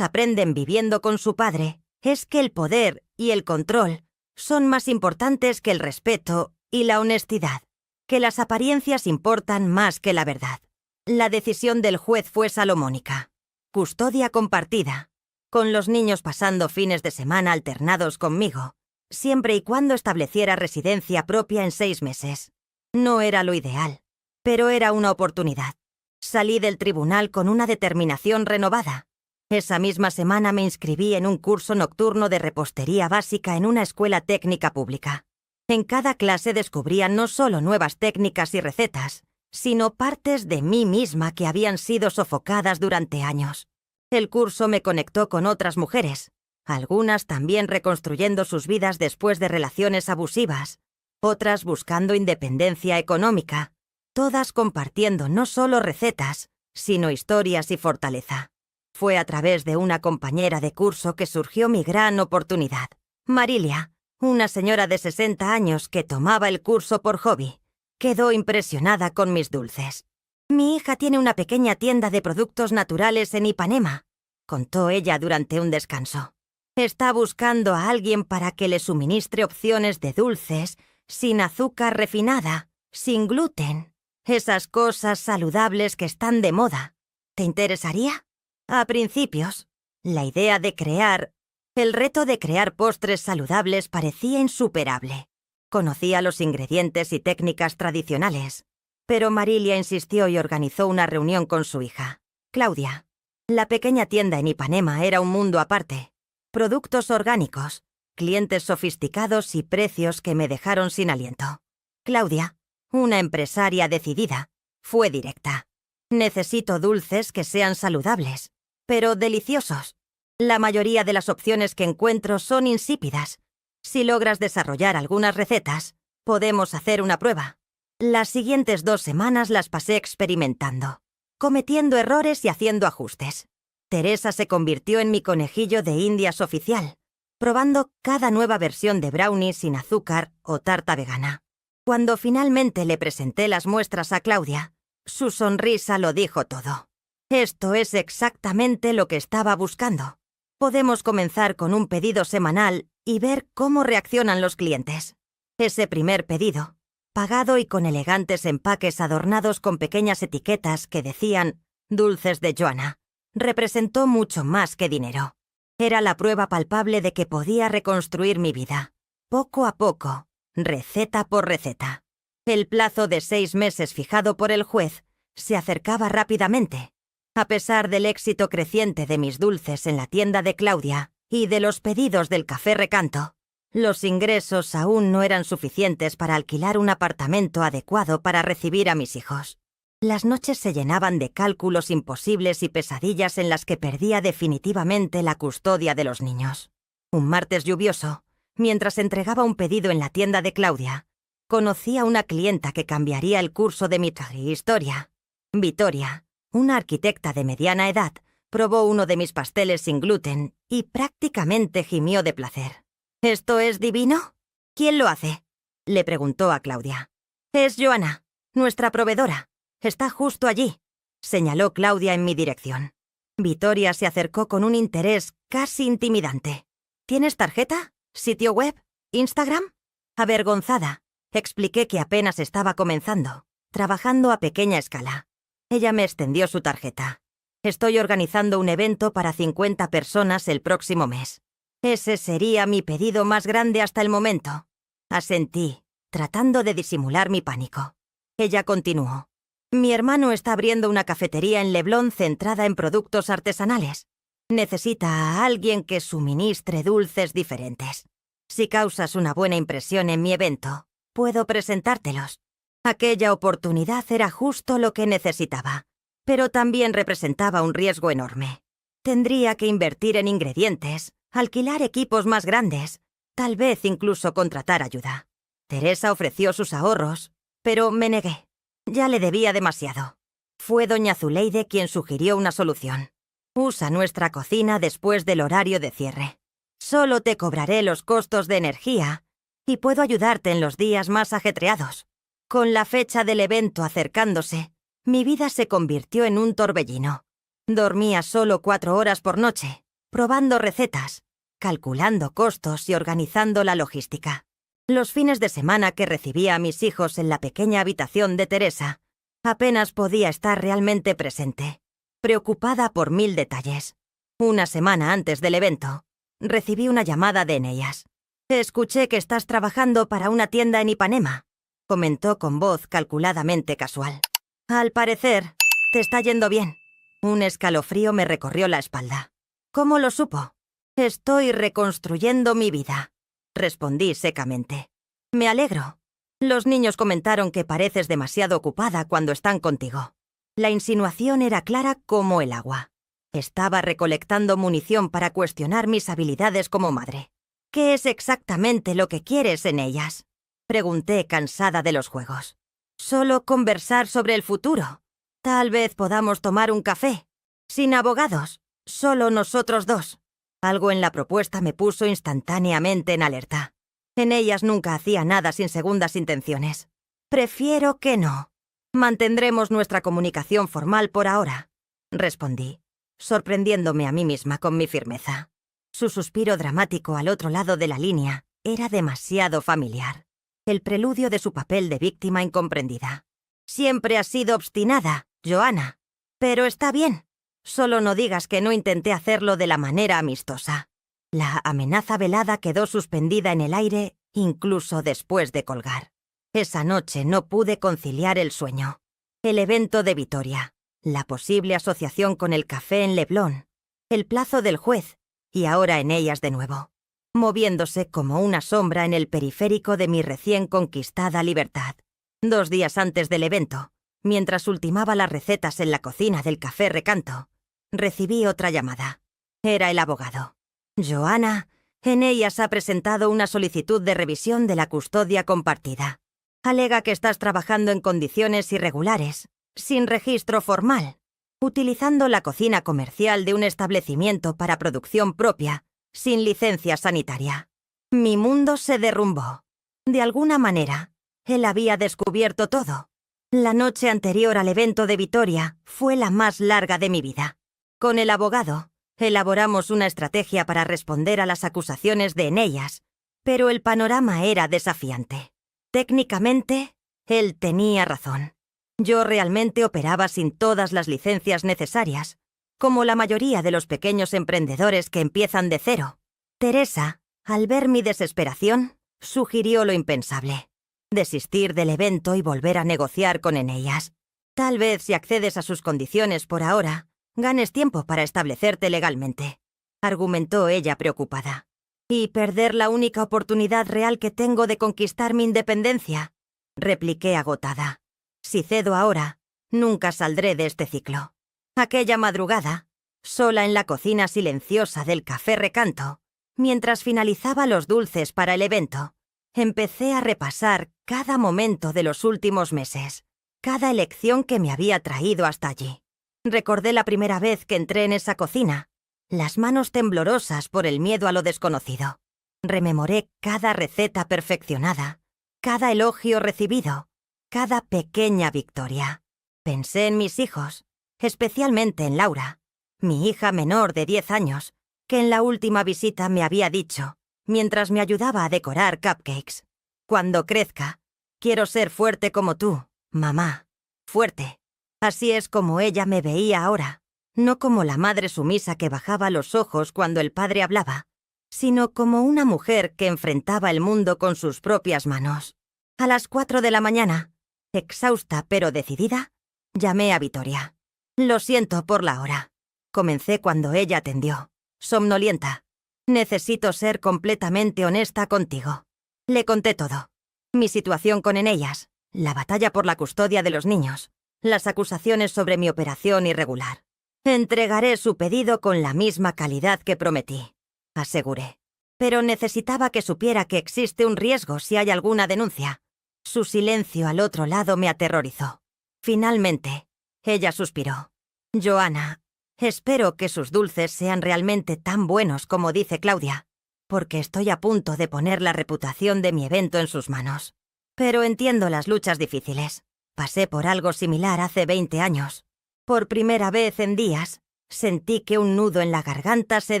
aprenden viviendo con su padre es que el poder y el control son más importantes que el respeto y la honestidad, que las apariencias importan más que la verdad». La decisión del juez fue salomónica. Custodia compartida, con los niños pasando fines de semana alternados conmigo, siempre y cuando estableciera residencia propia en 6 meses. No era lo ideal, pero era una oportunidad. Salí del tribunal con una determinación renovada. Esa misma semana me inscribí en un curso nocturno de repostería básica en una escuela técnica pública. En cada clase descubría no solo nuevas técnicas y recetas, sino partes de mí misma que habían sido sofocadas durante años. El curso me conectó con otras mujeres, algunas también reconstruyendo sus vidas después de relaciones abusivas, otras buscando independencia económica, todas compartiendo no solo recetas, sino historias y fortaleza. Fue a través de una compañera de curso que surgió mi gran oportunidad. Marilia, una señora de 60 años que tomaba el curso por hobby, quedó impresionada con mis dulces. «Mi hija tiene una pequeña tienda de productos naturales en Ipanema», contó ella durante un descanso. «Está buscando a alguien para que le suministre opciones de dulces sin azúcar refinada, sin gluten, esas cosas saludables que están de moda. ¿Te interesaría?». A principios, el reto de crear postres saludables parecía insuperable. Conocía los ingredientes y técnicas tradicionales, pero Marilia insistió y organizó una reunión con su hija, Claudia. La pequeña tienda en Ipanema era un mundo aparte. Productos orgánicos, clientes sofisticados y precios que me dejaron sin aliento. Claudia, una empresaria decidida, fue directa. «Necesito dulces que sean saludables, pero deliciosos. La mayoría de las opciones que encuentro son insípidas. Si logras desarrollar algunas recetas, podemos hacer una prueba». Las siguientes 2 semanas las pasé experimentando, cometiendo errores y haciendo ajustes. Teresa se convirtió en mi conejillo de indias oficial, probando cada nueva versión de brownie sin azúcar o tarta vegana. Cuando finalmente le presenté las muestras a Claudia, su sonrisa lo dijo todo. «Esto es exactamente lo que estaba buscando. Podemos comenzar con un pedido semanal y ver cómo reaccionan los clientes». Ese primer pedido, pagado y con elegantes empaques adornados con pequeñas etiquetas que decían «Dulces de Joanna», representó mucho más que dinero. Era la prueba palpable de que podía reconstruir mi vida, poco a poco, receta por receta. El plazo de 6 meses fijado por el juez se acercaba rápidamente. A pesar del éxito creciente de mis dulces en la tienda de Claudia y de los pedidos del Café Recanto, los ingresos aún no eran suficientes para alquilar un apartamento adecuado para recibir a mis hijos. Las noches se llenaban de cálculos imposibles y pesadillas en las que perdía definitivamente la custodia de los niños. Un martes lluvioso, mientras entregaba un pedido en la tienda de Claudia, conocí a una clienta que cambiaría el curso de mi historia. Vittoria, una arquitecta de mediana edad, probó uno de mis pasteles sin gluten y prácticamente gimió de placer. ¿Esto es divino? ¿Quién lo hace?, le preguntó a Claudia. Es Joanna, nuestra proveedora. Está justo allí, señaló Claudia en mi dirección. Vittoria se acercó con un interés casi intimidante. ¿Tienes tarjeta? ¿Sitio web? ¿Instagram? Avergonzada, expliqué que apenas estaba comenzando, trabajando a pequeña escala. Ella me extendió su tarjeta. Estoy organizando un evento para 50 personas el próximo mes. Ese sería mi pedido más grande hasta el momento. Asentí, tratando de disimular mi pánico. Ella continuó. Mi hermano está abriendo una cafetería en Leblon centrada en productos artesanales. Necesita a alguien que suministre dulces diferentes. Si causas una buena impresión en mi evento, puedo presentártelos. Aquella oportunidad era justo lo que necesitaba, pero también representaba un riesgo enorme. Tendría que invertir en ingredientes, alquilar equipos más grandes, tal vez incluso contratar ayuda. Teresa ofreció sus ahorros, pero me negué. Ya le debía demasiado. Fue doña Zuleide quien sugirió una solución. Usa nuestra cocina después del horario de cierre. Solo te cobraré los costos de energía y puedo ayudarte en los días más ajetreados. Con la fecha del evento acercándose, mi vida se convirtió en un torbellino. Dormía solo 4 horas por noche, probando recetas, calculando costos y organizando la logística. Los fines de semana que recibía a mis hijos en la pequeña habitación de Teresa, apenas podía estar realmente presente, preocupada por 1000 detalles. Una semana antes del evento, recibí una llamada de Eneas. «Escuché que estás trabajando para una tienda en Ipanema», comentó con voz calculadamente casual. «Al parecer, te está yendo bien». Un escalofrío me recorrió la espalda. «¿Cómo lo supo?» «Estoy reconstruyendo mi vida», respondí secamente. «Me alegro. Los niños comentaron que pareces demasiado ocupada cuando están contigo». La insinuación era clara como el agua. Estaba recolectando munición para cuestionar mis habilidades como madre. «¿Qué es exactamente lo que quieres en ellas?», pregunté cansada de los juegos. «Solo conversar sobre el futuro. Tal vez podamos tomar un café. Sin abogados. Solo nosotros dos». Algo en la propuesta me puso instantáneamente en alerta. En ellas nunca hacía nada sin segundas intenciones. «Prefiero que no. Mantendremos nuestra comunicación formal por ahora», respondí, sorprendiéndome a mí misma con mi firmeza. Su suspiro dramático al otro lado de la línea era demasiado familiar. El preludio de su papel de víctima incomprendida. «Siempre has sido obstinada, Joanna. Pero está bien. Solo no digas que no intenté hacerlo de la manera amistosa». La amenaza velada quedó suspendida en el aire incluso después de colgar. Esa noche no pude conciliar el sueño. El evento de Vittoria, la posible asociación con el café en Leblon, el plazo del juez y ahora en ellas de nuevo, moviéndose como una sombra en el periférico de mi recién conquistada libertad. 2 días antes del evento, mientras ultimaba las recetas en la cocina del Café Recanto, recibí otra llamada. Era el abogado. «Joanna, en ellas ha presentado una solicitud de revisión de la custodia compartida. Alega que estás trabajando en condiciones irregulares, sin registro formal, utilizando la cocina comercial de un establecimiento para producción propia, sin licencia sanitaria». Mi mundo se derrumbó. De alguna manera, él había descubierto todo. La noche anterior al evento de Vittoria fue la más larga de mi vida. Con el abogado, elaboramos una estrategia para responder a las acusaciones de Eneas, Pero el panorama era desafiante. Técnicamente, él tenía razón. Yo realmente operaba sin todas las licencias necesarias, como la mayoría de los pequeños emprendedores que empiezan de cero. Teresa, al ver mi desesperación, sugirió lo impensable: desistir del evento y volver a negociar con Eneas. Tal vez si accedes a sus condiciones por ahora, ganes tiempo para establecerte legalmente, argumentó ella preocupada. ¿Y perder la única oportunidad real que tengo de conquistar mi independencia?, repliqué agotada. Si cedo ahora, nunca saldré de este ciclo. Aquella madrugada, sola en la cocina silenciosa del Café Recanto, mientras finalizaba los dulces para el evento, empecé a repasar cada momento de los últimos meses, cada elección que me había traído hasta allí. Recordé la primera vez que entré en esa cocina, las manos temblorosas por el miedo a lo desconocido. Rememoré cada receta perfeccionada, cada elogio recibido, cada pequeña victoria. Pensé en mis hijos, especialmente en Laura, mi hija menor de 10 años, que en la última visita me había dicho, mientras me ayudaba a decorar cupcakes: cuando crezca, quiero ser fuerte como tú, mamá. Fuerte. Así es como ella me veía ahora, no como la madre sumisa que bajaba los ojos cuando el padre hablaba, sino como una mujer que enfrentaba el mundo con sus propias manos. A las 4 de la mañana, exhausta pero decidida, llamé a Vitoria. Lo siento por la hora. Comencé cuando ella atendió, somnolienta. Necesito ser completamente honesta contigo. Le conté todo. Mi situación con Eneas, la batalla por la custodia de los niños, las acusaciones sobre mi operación irregular. Entregaré su pedido con la misma calidad que prometí, aseguré. Pero necesitaba que supiera que existe un riesgo si hay alguna denuncia. Su silencio al otro lado me aterrorizó. Finalmente, ella suspiró. Johanna, espero que sus dulces sean realmente tan buenos como dice Claudia, porque estoy a punto de poner la reputación de mi evento en sus manos. Pero entiendo las luchas difíciles. Pasé por algo similar hace 20 años. Por primera vez en días, sentí que un nudo en la garganta se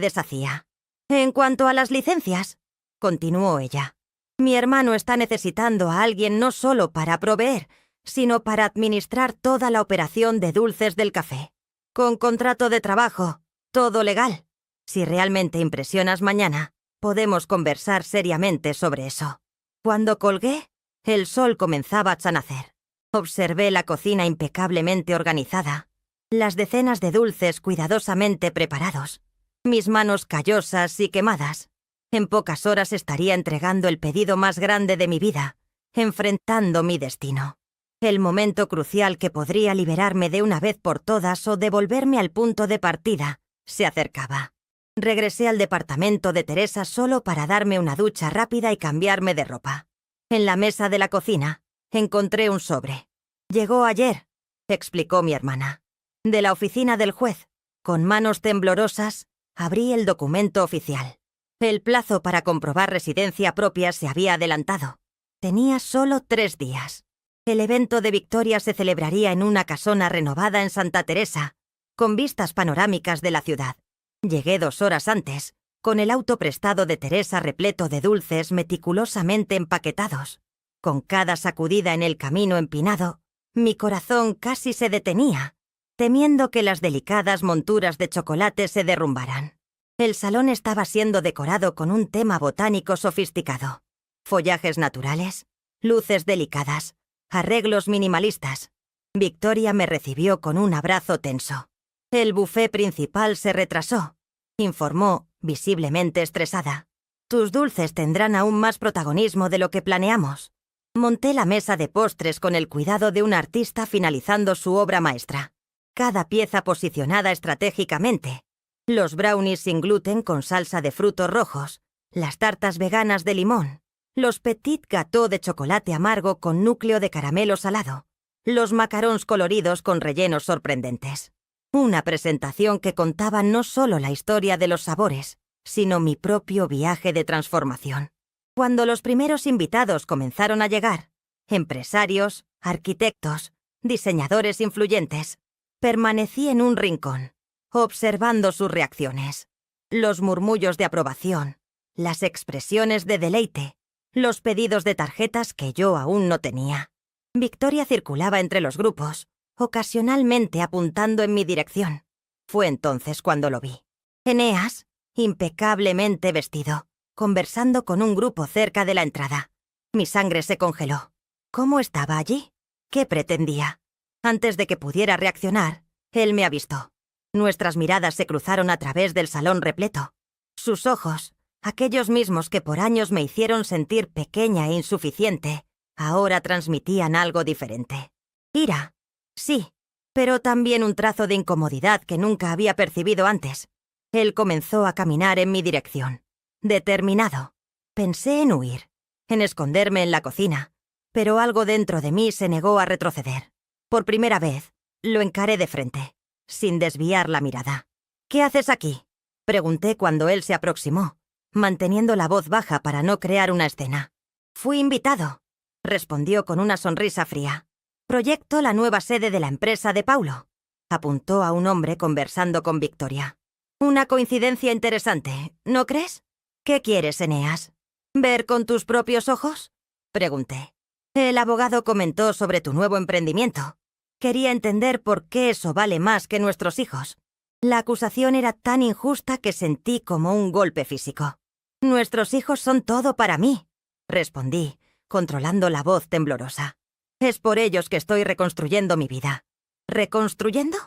deshacía. En cuanto a las licencias, continuó ella, mi hermano está necesitando a alguien no solo para proveer, sino para administrar toda la operación de dulces del café. Con contrato de trabajo, todo legal. Si realmente impresionas mañana, podemos conversar seriamente sobre eso. Cuando colgué, el sol comenzaba a nacer. Observé la cocina impecablemente organizada, las decenas de dulces cuidadosamente preparados, mis manos callosas y quemadas. En pocas horas estaría entregando el pedido más grande de mi vida, enfrentando mi destino. El momento crucial que podría liberarme de una vez por todas o devolverme al punto de partida se acercaba. Regresé al departamento de Teresa solo para darme una ducha rápida y cambiarme de ropa. En la mesa de la cocina encontré un sobre. Llegó ayer, explicó mi hermana. De la oficina del juez. Con manos temblorosas, abrí el documento oficial. El plazo para comprobar residencia propia se había adelantado. Tenía solo 3 días. El evento de Victoria se celebraría en una casona renovada en Santa Teresa, con vistas panorámicas de la ciudad. Llegué 2 horas antes, con el auto prestado de Teresa repleto de dulces meticulosamente empaquetados. Con cada sacudida en el camino empinado, mi corazón casi se detenía, temiendo que las delicadas monturas de chocolate se derrumbaran. El salón estaba siendo decorado con un tema botánico sofisticado. Follajes naturales, luces delicadas, arreglos minimalistas. Victoria me recibió con un abrazo tenso. El buffet principal se retrasó, informó, visiblemente estresada. Tus dulces tendrán aún más protagonismo de lo que planeamos. Monté la mesa de postres con el cuidado de un artista finalizando su obra maestra. Cada pieza posicionada estratégicamente. Los brownies sin gluten con salsa de frutos rojos, las tartas veganas de limón, los petit gâteaux de chocolate amargo con núcleo de caramelo salado, los macarons coloridos con rellenos sorprendentes. Una presentación que contaba no solo la historia de los sabores, sino mi propio viaje de transformación. Cuando los primeros invitados comenzaron a llegar, empresarios, arquitectos, diseñadores influyentes, permanecí en un rincón, observando sus reacciones, los murmullos de aprobación, las expresiones de deleite, los pedidos de tarjetas que yo aún no tenía. Victoria circulaba entre los grupos, ocasionalmente apuntando en mi dirección. Fue entonces cuando lo vi. Eneas, impecablemente vestido, conversando con un grupo cerca de la entrada. Mi sangre se congeló. ¿Cómo estaba allí? ¿Qué pretendía? Antes de que pudiera reaccionar, él me avistó. Nuestras miradas se cruzaron a través del salón repleto. Sus ojos, aquellos mismos que por años me hicieron sentir pequeña e insuficiente, ahora transmitían algo diferente. Ira, sí, pero también un trazo de incomodidad que nunca había percibido antes. Él comenzó a caminar en mi dirección. Determinado. Pensé en huir, en esconderme en la cocina, pero algo dentro de mí se negó a retroceder. Por primera vez, lo encaré de frente, sin desviar la mirada. «¿Qué haces aquí?», pregunté cuando él se aproximó, manteniendo la voz baja para no crear una escena. «Fui invitado», respondió con una sonrisa fría. «Proyecto la nueva sede de la empresa de Paulo», apuntó a un hombre conversando con Victoria. «Una coincidencia interesante, ¿no crees? ¿Qué quieres, Eneas? ¿Ver con tus propios ojos?», pregunté. «El abogado comentó sobre tu nuevo emprendimiento. Quería entender por qué eso vale más que nuestros hijos». La acusación era tan injusta que sentí como un golpe físico. «Nuestros hijos son todo para mí», respondí, controlando la voz temblorosa. «Es por ellos que estoy reconstruyendo mi vida». «¿Reconstruyendo?».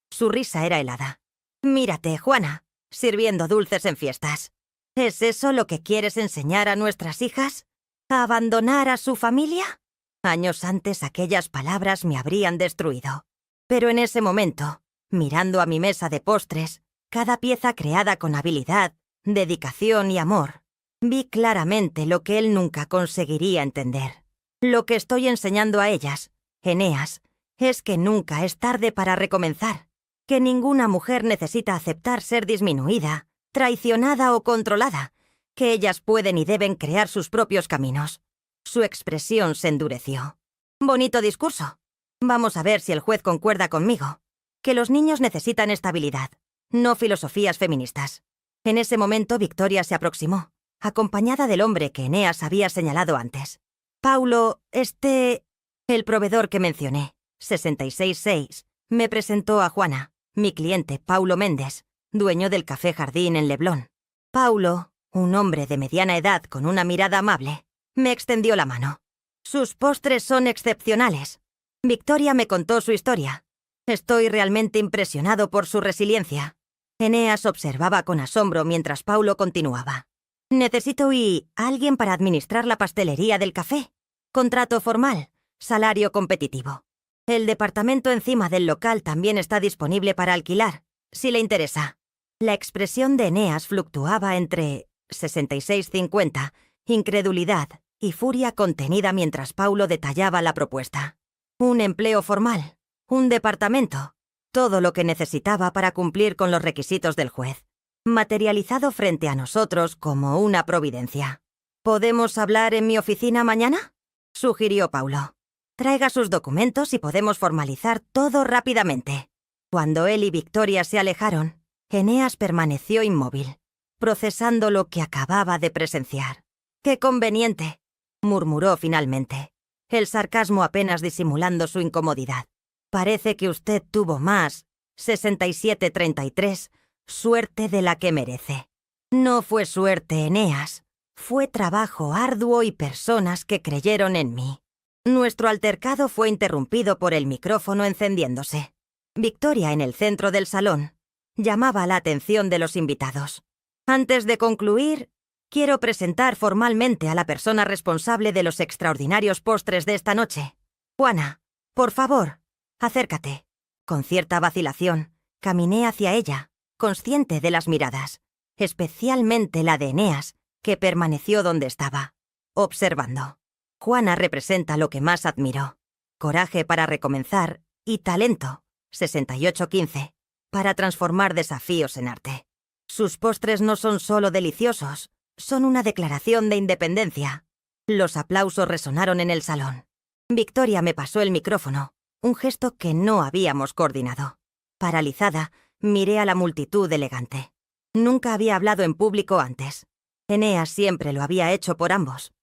Su risa era helada. «Mírate, Juana, sirviendo dulces en fiestas. ¿Es eso lo que quieres enseñar a nuestras hijas? ¿A abandonar a su familia?». Años antes aquellas palabras me habrían destruido. Pero en ese momento, mirando a mi mesa de postres, cada pieza creada con habilidad, dedicación y amor, vi claramente lo que él nunca conseguiría entender. Lo que estoy enseñando a ellas, Eneas, es que nunca es tarde para recomenzar, que ninguna mujer necesita aceptar ser disminuida, traicionada o controlada, que ellas pueden y deben crear sus propios caminos. Su expresión se endureció. «Bonito discurso. Vamos a ver si el juez concuerda conmigo. Que los niños necesitan estabilidad, no filosofías feministas». En ese momento Victoria se aproximó, acompañada del hombre que Eneas había señalado antes. «Paulo, el proveedor que mencioné, 666, me presentó a Juana, mi cliente Paulo Méndez, dueño del Café Jardín en Leblon». Paulo, un hombre de mediana edad con una mirada amable, me extendió la mano. «Sus postres son excepcionales». Victoria me contó su historia. Estoy realmente impresionado por su resiliencia. Eneas observaba con asombro mientras Paulo continuaba. «Necesito alguien para administrar la pastelería del café. Contrato formal, salario competitivo. El departamento encima del local también está disponible para alquilar, si le interesa». La expresión de Eneas fluctuaba entre 66-50, incredulidad y furia contenida mientras Paulo detallaba la propuesta. Un empleo formal, un departamento, todo lo que necesitaba para cumplir con los requisitos del juez, materializado frente a nosotros como una providencia. «¿Podemos hablar en mi oficina mañana?», sugirió Paulo. «Traiga sus documentos y podemos formalizar todo rápidamente». Cuando él y Victoria se alejaron, Eneas permaneció inmóvil, procesando lo que acababa de presenciar. «Qué conveniente», murmuró finalmente, el sarcasmo apenas disimulando su incomodidad. «Parece que usted tuvo más, 67-33, suerte de la que merece». «No fue suerte, Eneas. Fue trabajo arduo y personas que creyeron en mí». Nuestro altercado fue interrumpido por el micrófono encendiéndose. Victoria, en el centro del salón, llamaba la atención de los invitados. «Antes de concluir, quiero presentar formalmente a la persona responsable de los extraordinarios postres de esta noche. Juana, por favor, acércate». Con cierta vacilación, caminé hacia ella, consciente de las miradas, especialmente la de Eneas, que permaneció donde estaba, observando. Juana representa lo que más admiro: coraje para recomenzar y talento, 68-15, para transformar desafíos en arte. Sus postres no son solo deliciosos, son una declaración de independencia. Los aplausos resonaron en el salón. Victoria me pasó el micrófono, un gesto que no habíamos coordinado. Paralizada, miré a la multitud elegante. Nunca había hablado en público antes. Eneas siempre lo había hecho por ambos.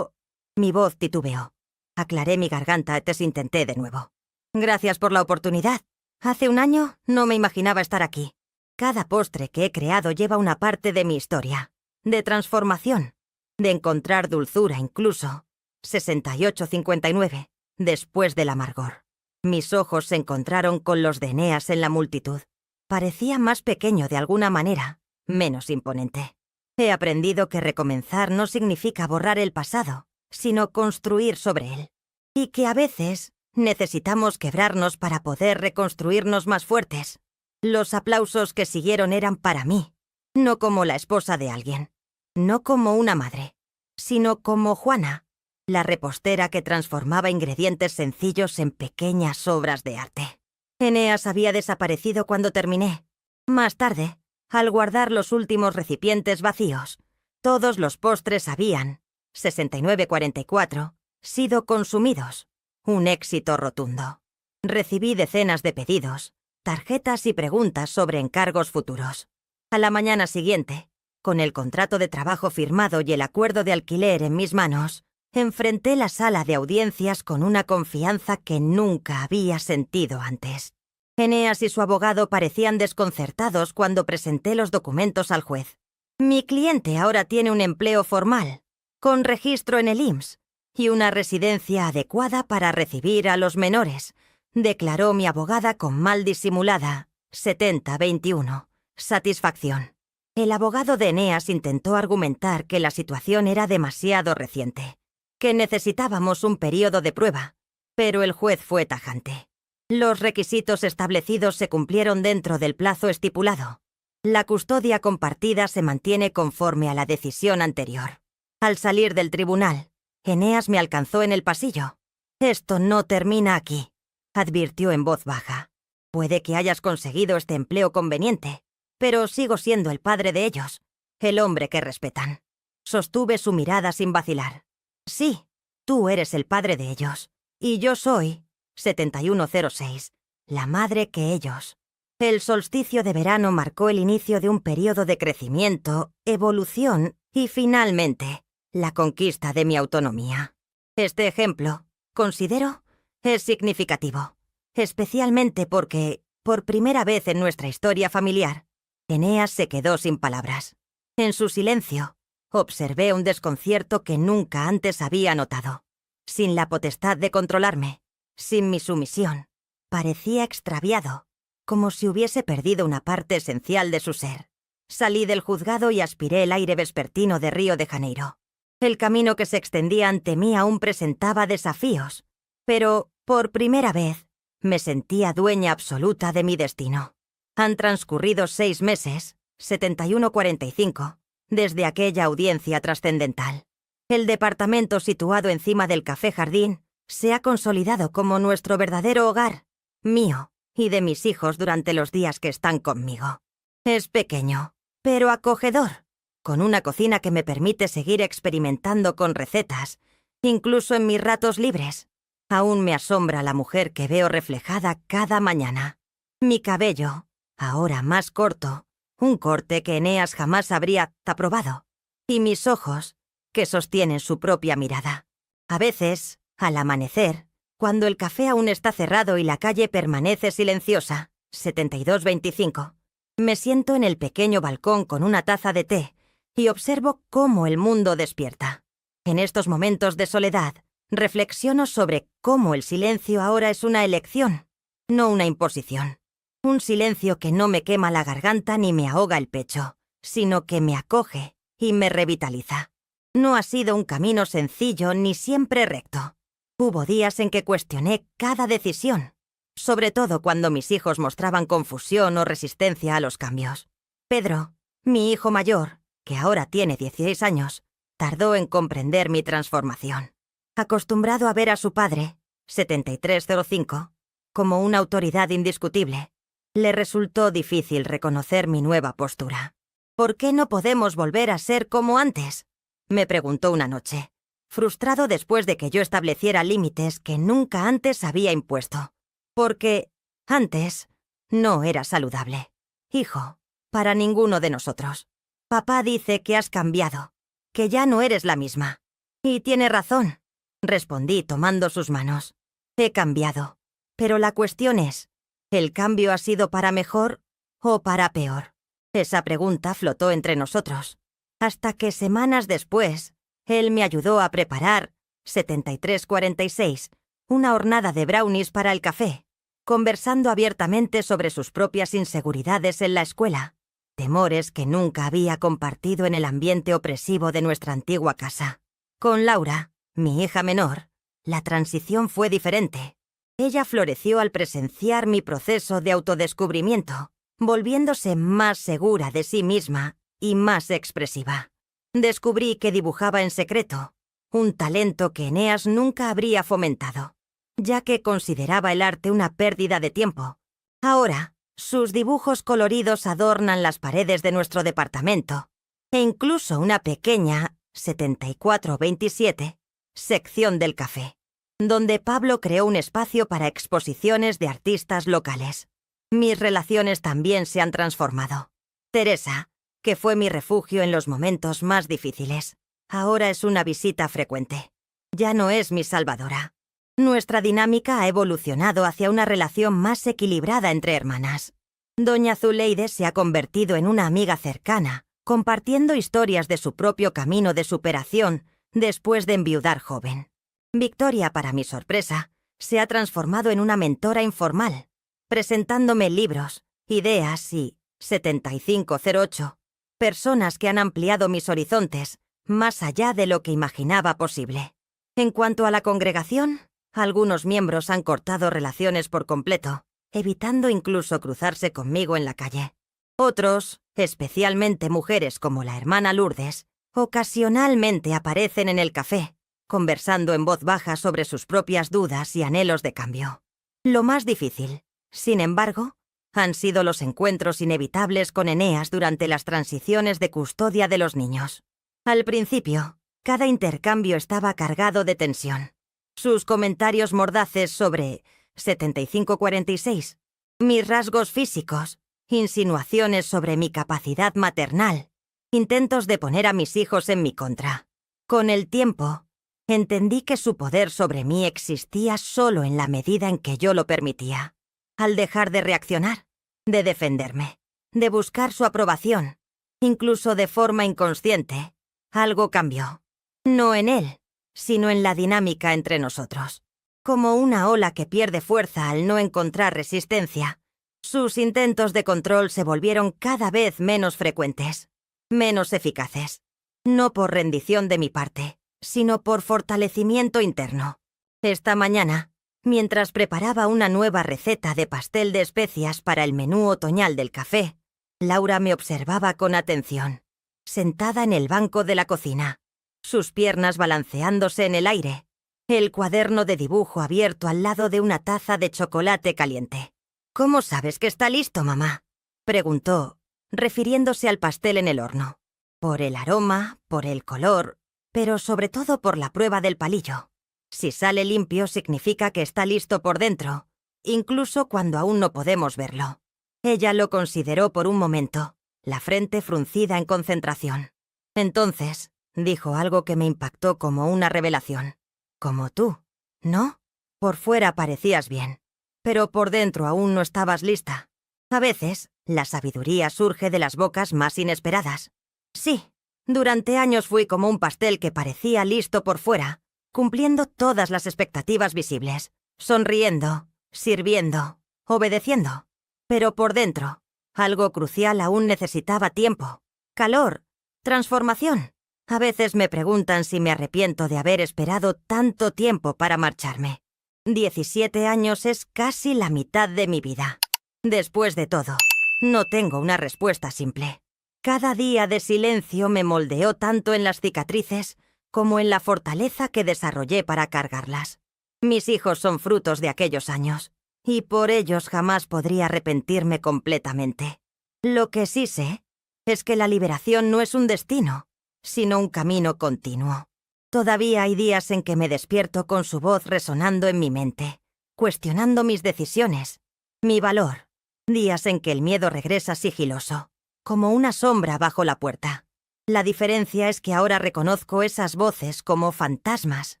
Mi voz titubeó. Aclaré mi garganta y intenté de nuevo. Gracias por la oportunidad. Hace un año no me imaginaba estar aquí. Cada postre que he creado lleva una parte de mi historia. De transformación. De encontrar dulzura incluso. 68-59. Después del amargor. Mis ojos se encontraron con los de Eneas en la multitud. Parecía más pequeño de alguna manera, menos imponente. He aprendido que recomenzar no significa borrar el pasado, sino construir sobre él. Y que a veces necesitamos quebrarnos para poder reconstruirnos más fuertes. Los aplausos que siguieron eran para mí, no como la esposa de alguien, no como una madre, sino como Juana, la repostera que transformaba ingredientes sencillos en pequeñas obras de arte. Eneas había desaparecido cuando terminé. Más tarde, al guardar los últimos recipientes vacíos, todos los postres habían, 69-44, sido consumidos. Un éxito rotundo. Recibí decenas de pedidos, tarjetas y preguntas sobre encargos futuros. A la mañana siguiente, con el contrato de trabajo firmado y el acuerdo de alquiler en mis manos, enfrenté la sala de audiencias con una confianza que nunca había sentido antes. Eneas y su abogado parecían desconcertados cuando presenté los documentos al juez. Mi cliente ahora tiene un empleo formal, con registro en el IMSS, y una residencia adecuada para recibir a los menores, declaró mi abogada con mal disimulada, 70-21. Satisfacción. El abogado de Eneas intentó argumentar que la situación era demasiado reciente, que necesitábamos un periodo de prueba, pero el juez fue tajante. Los requisitos establecidos se cumplieron dentro del plazo estipulado. La custodia compartida se mantiene conforme a la decisión anterior. Al salir del tribunal, Eneas me alcanzó en el pasillo. «Esto no termina aquí», advirtió en voz baja. «Puede que hayas conseguido este empleo conveniente, pero sigo siendo el padre de ellos, el hombre que respetan». Sostuve su mirada sin vacilar. «Sí, tú eres el padre de ellos, y yo soy, 7106, la madre que ellos». El solsticio de verano marcó el inicio de un periodo de crecimiento, evolución y, finalmente, la conquista de mi autonomía. Este ejemplo, considero, es significativo, especialmente porque, por primera vez en nuestra historia familiar, Eneas se quedó sin palabras. En su silencio, observé un desconcierto que nunca antes había notado. Sin la potestad de controlarme, sin mi sumisión, parecía extraviado, como si hubiese perdido una parte esencial de su ser. Salí del juzgado y aspiré el aire vespertino de Río de Janeiro. El camino que se extendía ante mí aún presentaba desafíos, pero, por primera vez, me sentía dueña absoluta de mi destino. Han transcurrido 6 meses, 71-45, desde aquella audiencia trascendental. El departamento situado encima del Café Jardín se ha consolidado como nuestro verdadero hogar, mío y de mis hijos durante los días que están conmigo. Es pequeño, pero acogedor, con una cocina que me permite seguir experimentando con recetas, incluso en mis ratos libres. Aún me asombra la mujer que veo reflejada cada mañana. Mi cabello, ahora más corto, un corte que Eneas jamás habría aprobado, y mis ojos, que sostienen su propia mirada. A veces, al amanecer, cuando el café aún está cerrado y la calle permanece silenciosa, 72-25, me siento en el pequeño balcón con una taza de té y observo cómo el mundo despierta. En estos momentos de soledad, reflexiono sobre cómo el silencio ahora es una elección, no una imposición. Un silencio que no me quema la garganta ni me ahoga el pecho, sino que me acoge y me revitaliza. No ha sido un camino sencillo ni siempre recto. Hubo días en que cuestioné cada decisión, sobre todo cuando mis hijos mostraban confusión o resistencia a los cambios. Pedro, mi hijo mayor, que ahora tiene 16 años, tardó en comprender mi transformación. Acostumbrado a ver a su padre, 7305, como una autoridad indiscutible, le resultó difícil reconocer mi nueva postura. «¿Por qué no podemos volver a ser como antes?», me preguntó una noche, frustrado después de que yo estableciera límites que nunca antes había impuesto. Porque antes no era saludable. Hijo, para ninguno de nosotros. Papá dice que has cambiado, que ya no eres la misma. Y tiene razón, respondí tomando sus manos. He cambiado. Pero la cuestión es, ¿el cambio ha sido para mejor o para peor? Esa pregunta flotó entre nosotros, hasta que semanas después, él me ayudó a preparar 7346, una hornada de brownies para el café, conversando abiertamente sobre sus propias inseguridades en la escuela, temores que nunca había compartido en el ambiente opresivo de nuestra antigua casa. Con Laura, mi hija menor, la transición fue diferente. Ella floreció al presenciar mi proceso de autodescubrimiento, volviéndose más segura de sí misma y más expresiva. Descubrí que dibujaba en secreto, un talento que Eneas nunca habría fomentado, ya que consideraba el arte una pérdida de tiempo. Ahora, sus dibujos coloridos adornan las paredes de nuestro departamento, e incluso una pequeña 7427 sección del café, donde Pablo creó un espacio para exposiciones de artistas locales. Mis relaciones también se han transformado. Teresa, que fue mi refugio en los momentos más difíciles, ahora es una visita frecuente. Ya no es mi salvadora. Nuestra dinámica ha evolucionado hacia una relación más equilibrada entre hermanas. Doña Zuleide se ha convertido en una amiga cercana, compartiendo historias de su propio camino de superación después de enviudar joven. Victoria, para mi sorpresa, se ha transformado en una mentora informal, presentándome libros, ideas y 7508, personas que han ampliado mis horizontes más allá de lo que imaginaba posible. En cuanto a la congregación, algunos miembros han cortado relaciones por completo, evitando incluso cruzarse conmigo en la calle. Otros, especialmente mujeres como la hermana Lourdes, ocasionalmente aparecen en el café, conversando en voz baja sobre sus propias dudas y anhelos de cambio. Lo más difícil, sin embargo, han sido los encuentros inevitables con Eneas durante las transiciones de custodia de los niños. Al principio, cada intercambio estaba cargado de tensión. Sus comentarios mordaces sobre 7546, mis rasgos físicos, insinuaciones sobre mi capacidad maternal, intentos de poner a mis hijos en mi contra. Con el tiempo, entendí que su poder sobre mí existía solo en la medida en que yo lo permitía. Al dejar de reaccionar, de defenderme, de buscar su aprobación, incluso de forma inconsciente, algo cambió. No en él, sino en la dinámica entre nosotros. Como una ola que pierde fuerza al no encontrar resistencia, sus intentos de control se volvieron cada vez menos frecuentes, menos eficaces. No por rendición de mi parte, sino por fortalecimiento interno. Esta mañana, mientras preparaba una nueva receta de pastel de especias para el menú otoñal del café, Laura me observaba con atención, sentada en el banco de la cocina, sus piernas balanceándose en el aire, el cuaderno de dibujo abierto al lado de una taza de chocolate caliente. «¿Cómo sabes que está listo, mamá?», preguntó, refiriéndose al pastel en el horno. Por el aroma, por el color, pero sobre todo por la prueba del palillo. Si sale limpio significa que está listo por dentro, incluso cuando aún no podemos verlo. Ella lo consideró por un momento, la frente fruncida en concentración. Entonces, dijo algo que me impactó como una revelación. «Como tú, ¿no? Por fuera parecías bien, pero por dentro aún no estabas lista. A veces, la sabiduría surge de las bocas más inesperadas. Sí, durante años fui como un pastel que parecía listo por fuera, cumpliendo todas las expectativas visibles, sonriendo, sirviendo, obedeciendo. Pero por dentro, algo crucial aún necesitaba tiempo, calor, transformación. A veces me preguntan si me arrepiento de haber esperado tanto tiempo para marcharme. 17 años es casi la mitad de mi vida. Después de todo, no tengo una respuesta simple. Cada día de silencio me moldeó tanto en las cicatrices como en la fortaleza que desarrollé para cargarlas. Mis hijos son frutos de aquellos años, y por ellos jamás podría arrepentirme completamente. Lo que sí sé es que la liberación no es un destino, sino un camino continuo. Todavía hay días en que me despierto con su voz resonando en mi mente, cuestionando mis decisiones, mi valor. Días en que el miedo regresa sigiloso, como una sombra bajo la puerta. La diferencia es que ahora reconozco esas voces como fantasmas,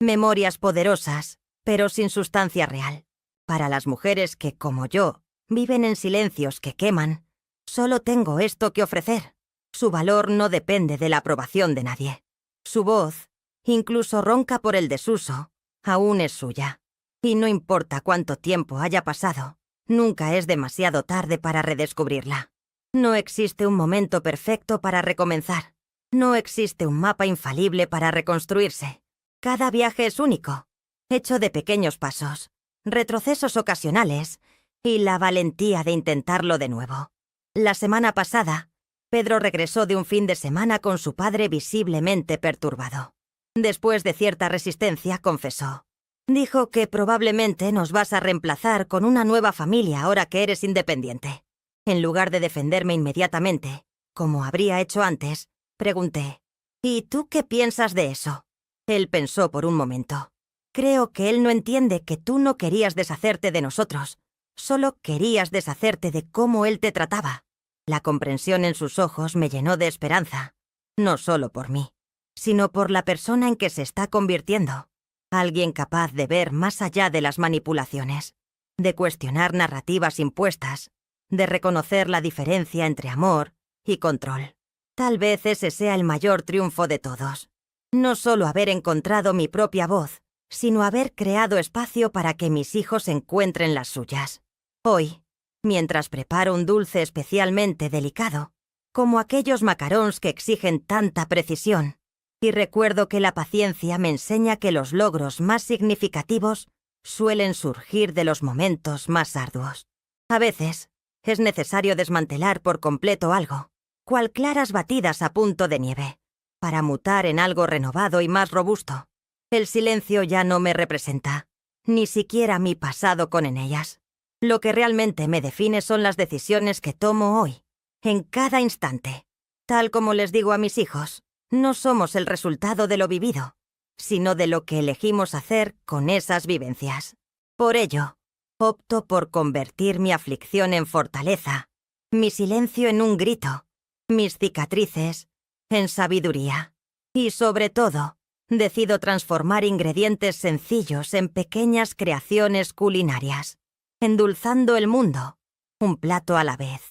memorias poderosas, pero sin sustancia real. Para las mujeres que, como yo, viven en silencios que queman, solo tengo esto que ofrecer. Su valor no depende de la aprobación de nadie. Su voz, incluso ronca por el desuso, aún es suya. Y no importa cuánto tiempo haya pasado, nunca es demasiado tarde para redescubrirla. No existe un momento perfecto para recomenzar. No existe un mapa infalible para reconstruirse. Cada viaje es único, hecho de pequeños pasos, retrocesos ocasionales y la valentía de intentarlo de nuevo. La semana pasada, Pedro regresó de un fin de semana con su padre visiblemente perturbado. Después de cierta resistencia, confesó. Dijo que probablemente nos vas a reemplazar con una nueva familia ahora que eres independiente. En lugar de defenderme inmediatamente, como habría hecho antes, pregunté, ¿y tú qué piensas de eso? Él pensó por un momento. Creo que él no entiende que tú no querías deshacerte de nosotros, solo querías deshacerte de cómo él te trataba. La comprensión en sus ojos me llenó de esperanza, no solo por mí, sino por la persona en que se está convirtiendo. Alguien capaz de ver más allá de las manipulaciones, de cuestionar narrativas impuestas, de reconocer la diferencia entre amor y control. Tal vez ese sea el mayor triunfo de todos. No solo haber encontrado mi propia voz, sino haber creado espacio para que mis hijos encuentren las suyas. Hoy, mientras preparo un dulce especialmente delicado, como aquellos macarons que exigen tanta precisión, y recuerdo que la paciencia me enseña que los logros más significativos suelen surgir de los momentos más arduos. A veces, es necesario desmantelar por completo algo, cual claras batidas a punto de nieve, para mutar en algo renovado y más robusto. El silencio ya no me representa, ni siquiera mi pasado con en ellas. Lo que realmente me define son las decisiones que tomo hoy, en cada instante. Tal como les digo a mis hijos, no somos el resultado de lo vivido, sino de lo que elegimos hacer con esas vivencias. Por ello, opto por convertir mi aflicción en fortaleza, mi silencio en un grito, mis cicatrices en sabiduría. Y sobre todo, decido transformar ingredientes sencillos en pequeñas creaciones culinarias, endulzando el mundo, un plato a la vez.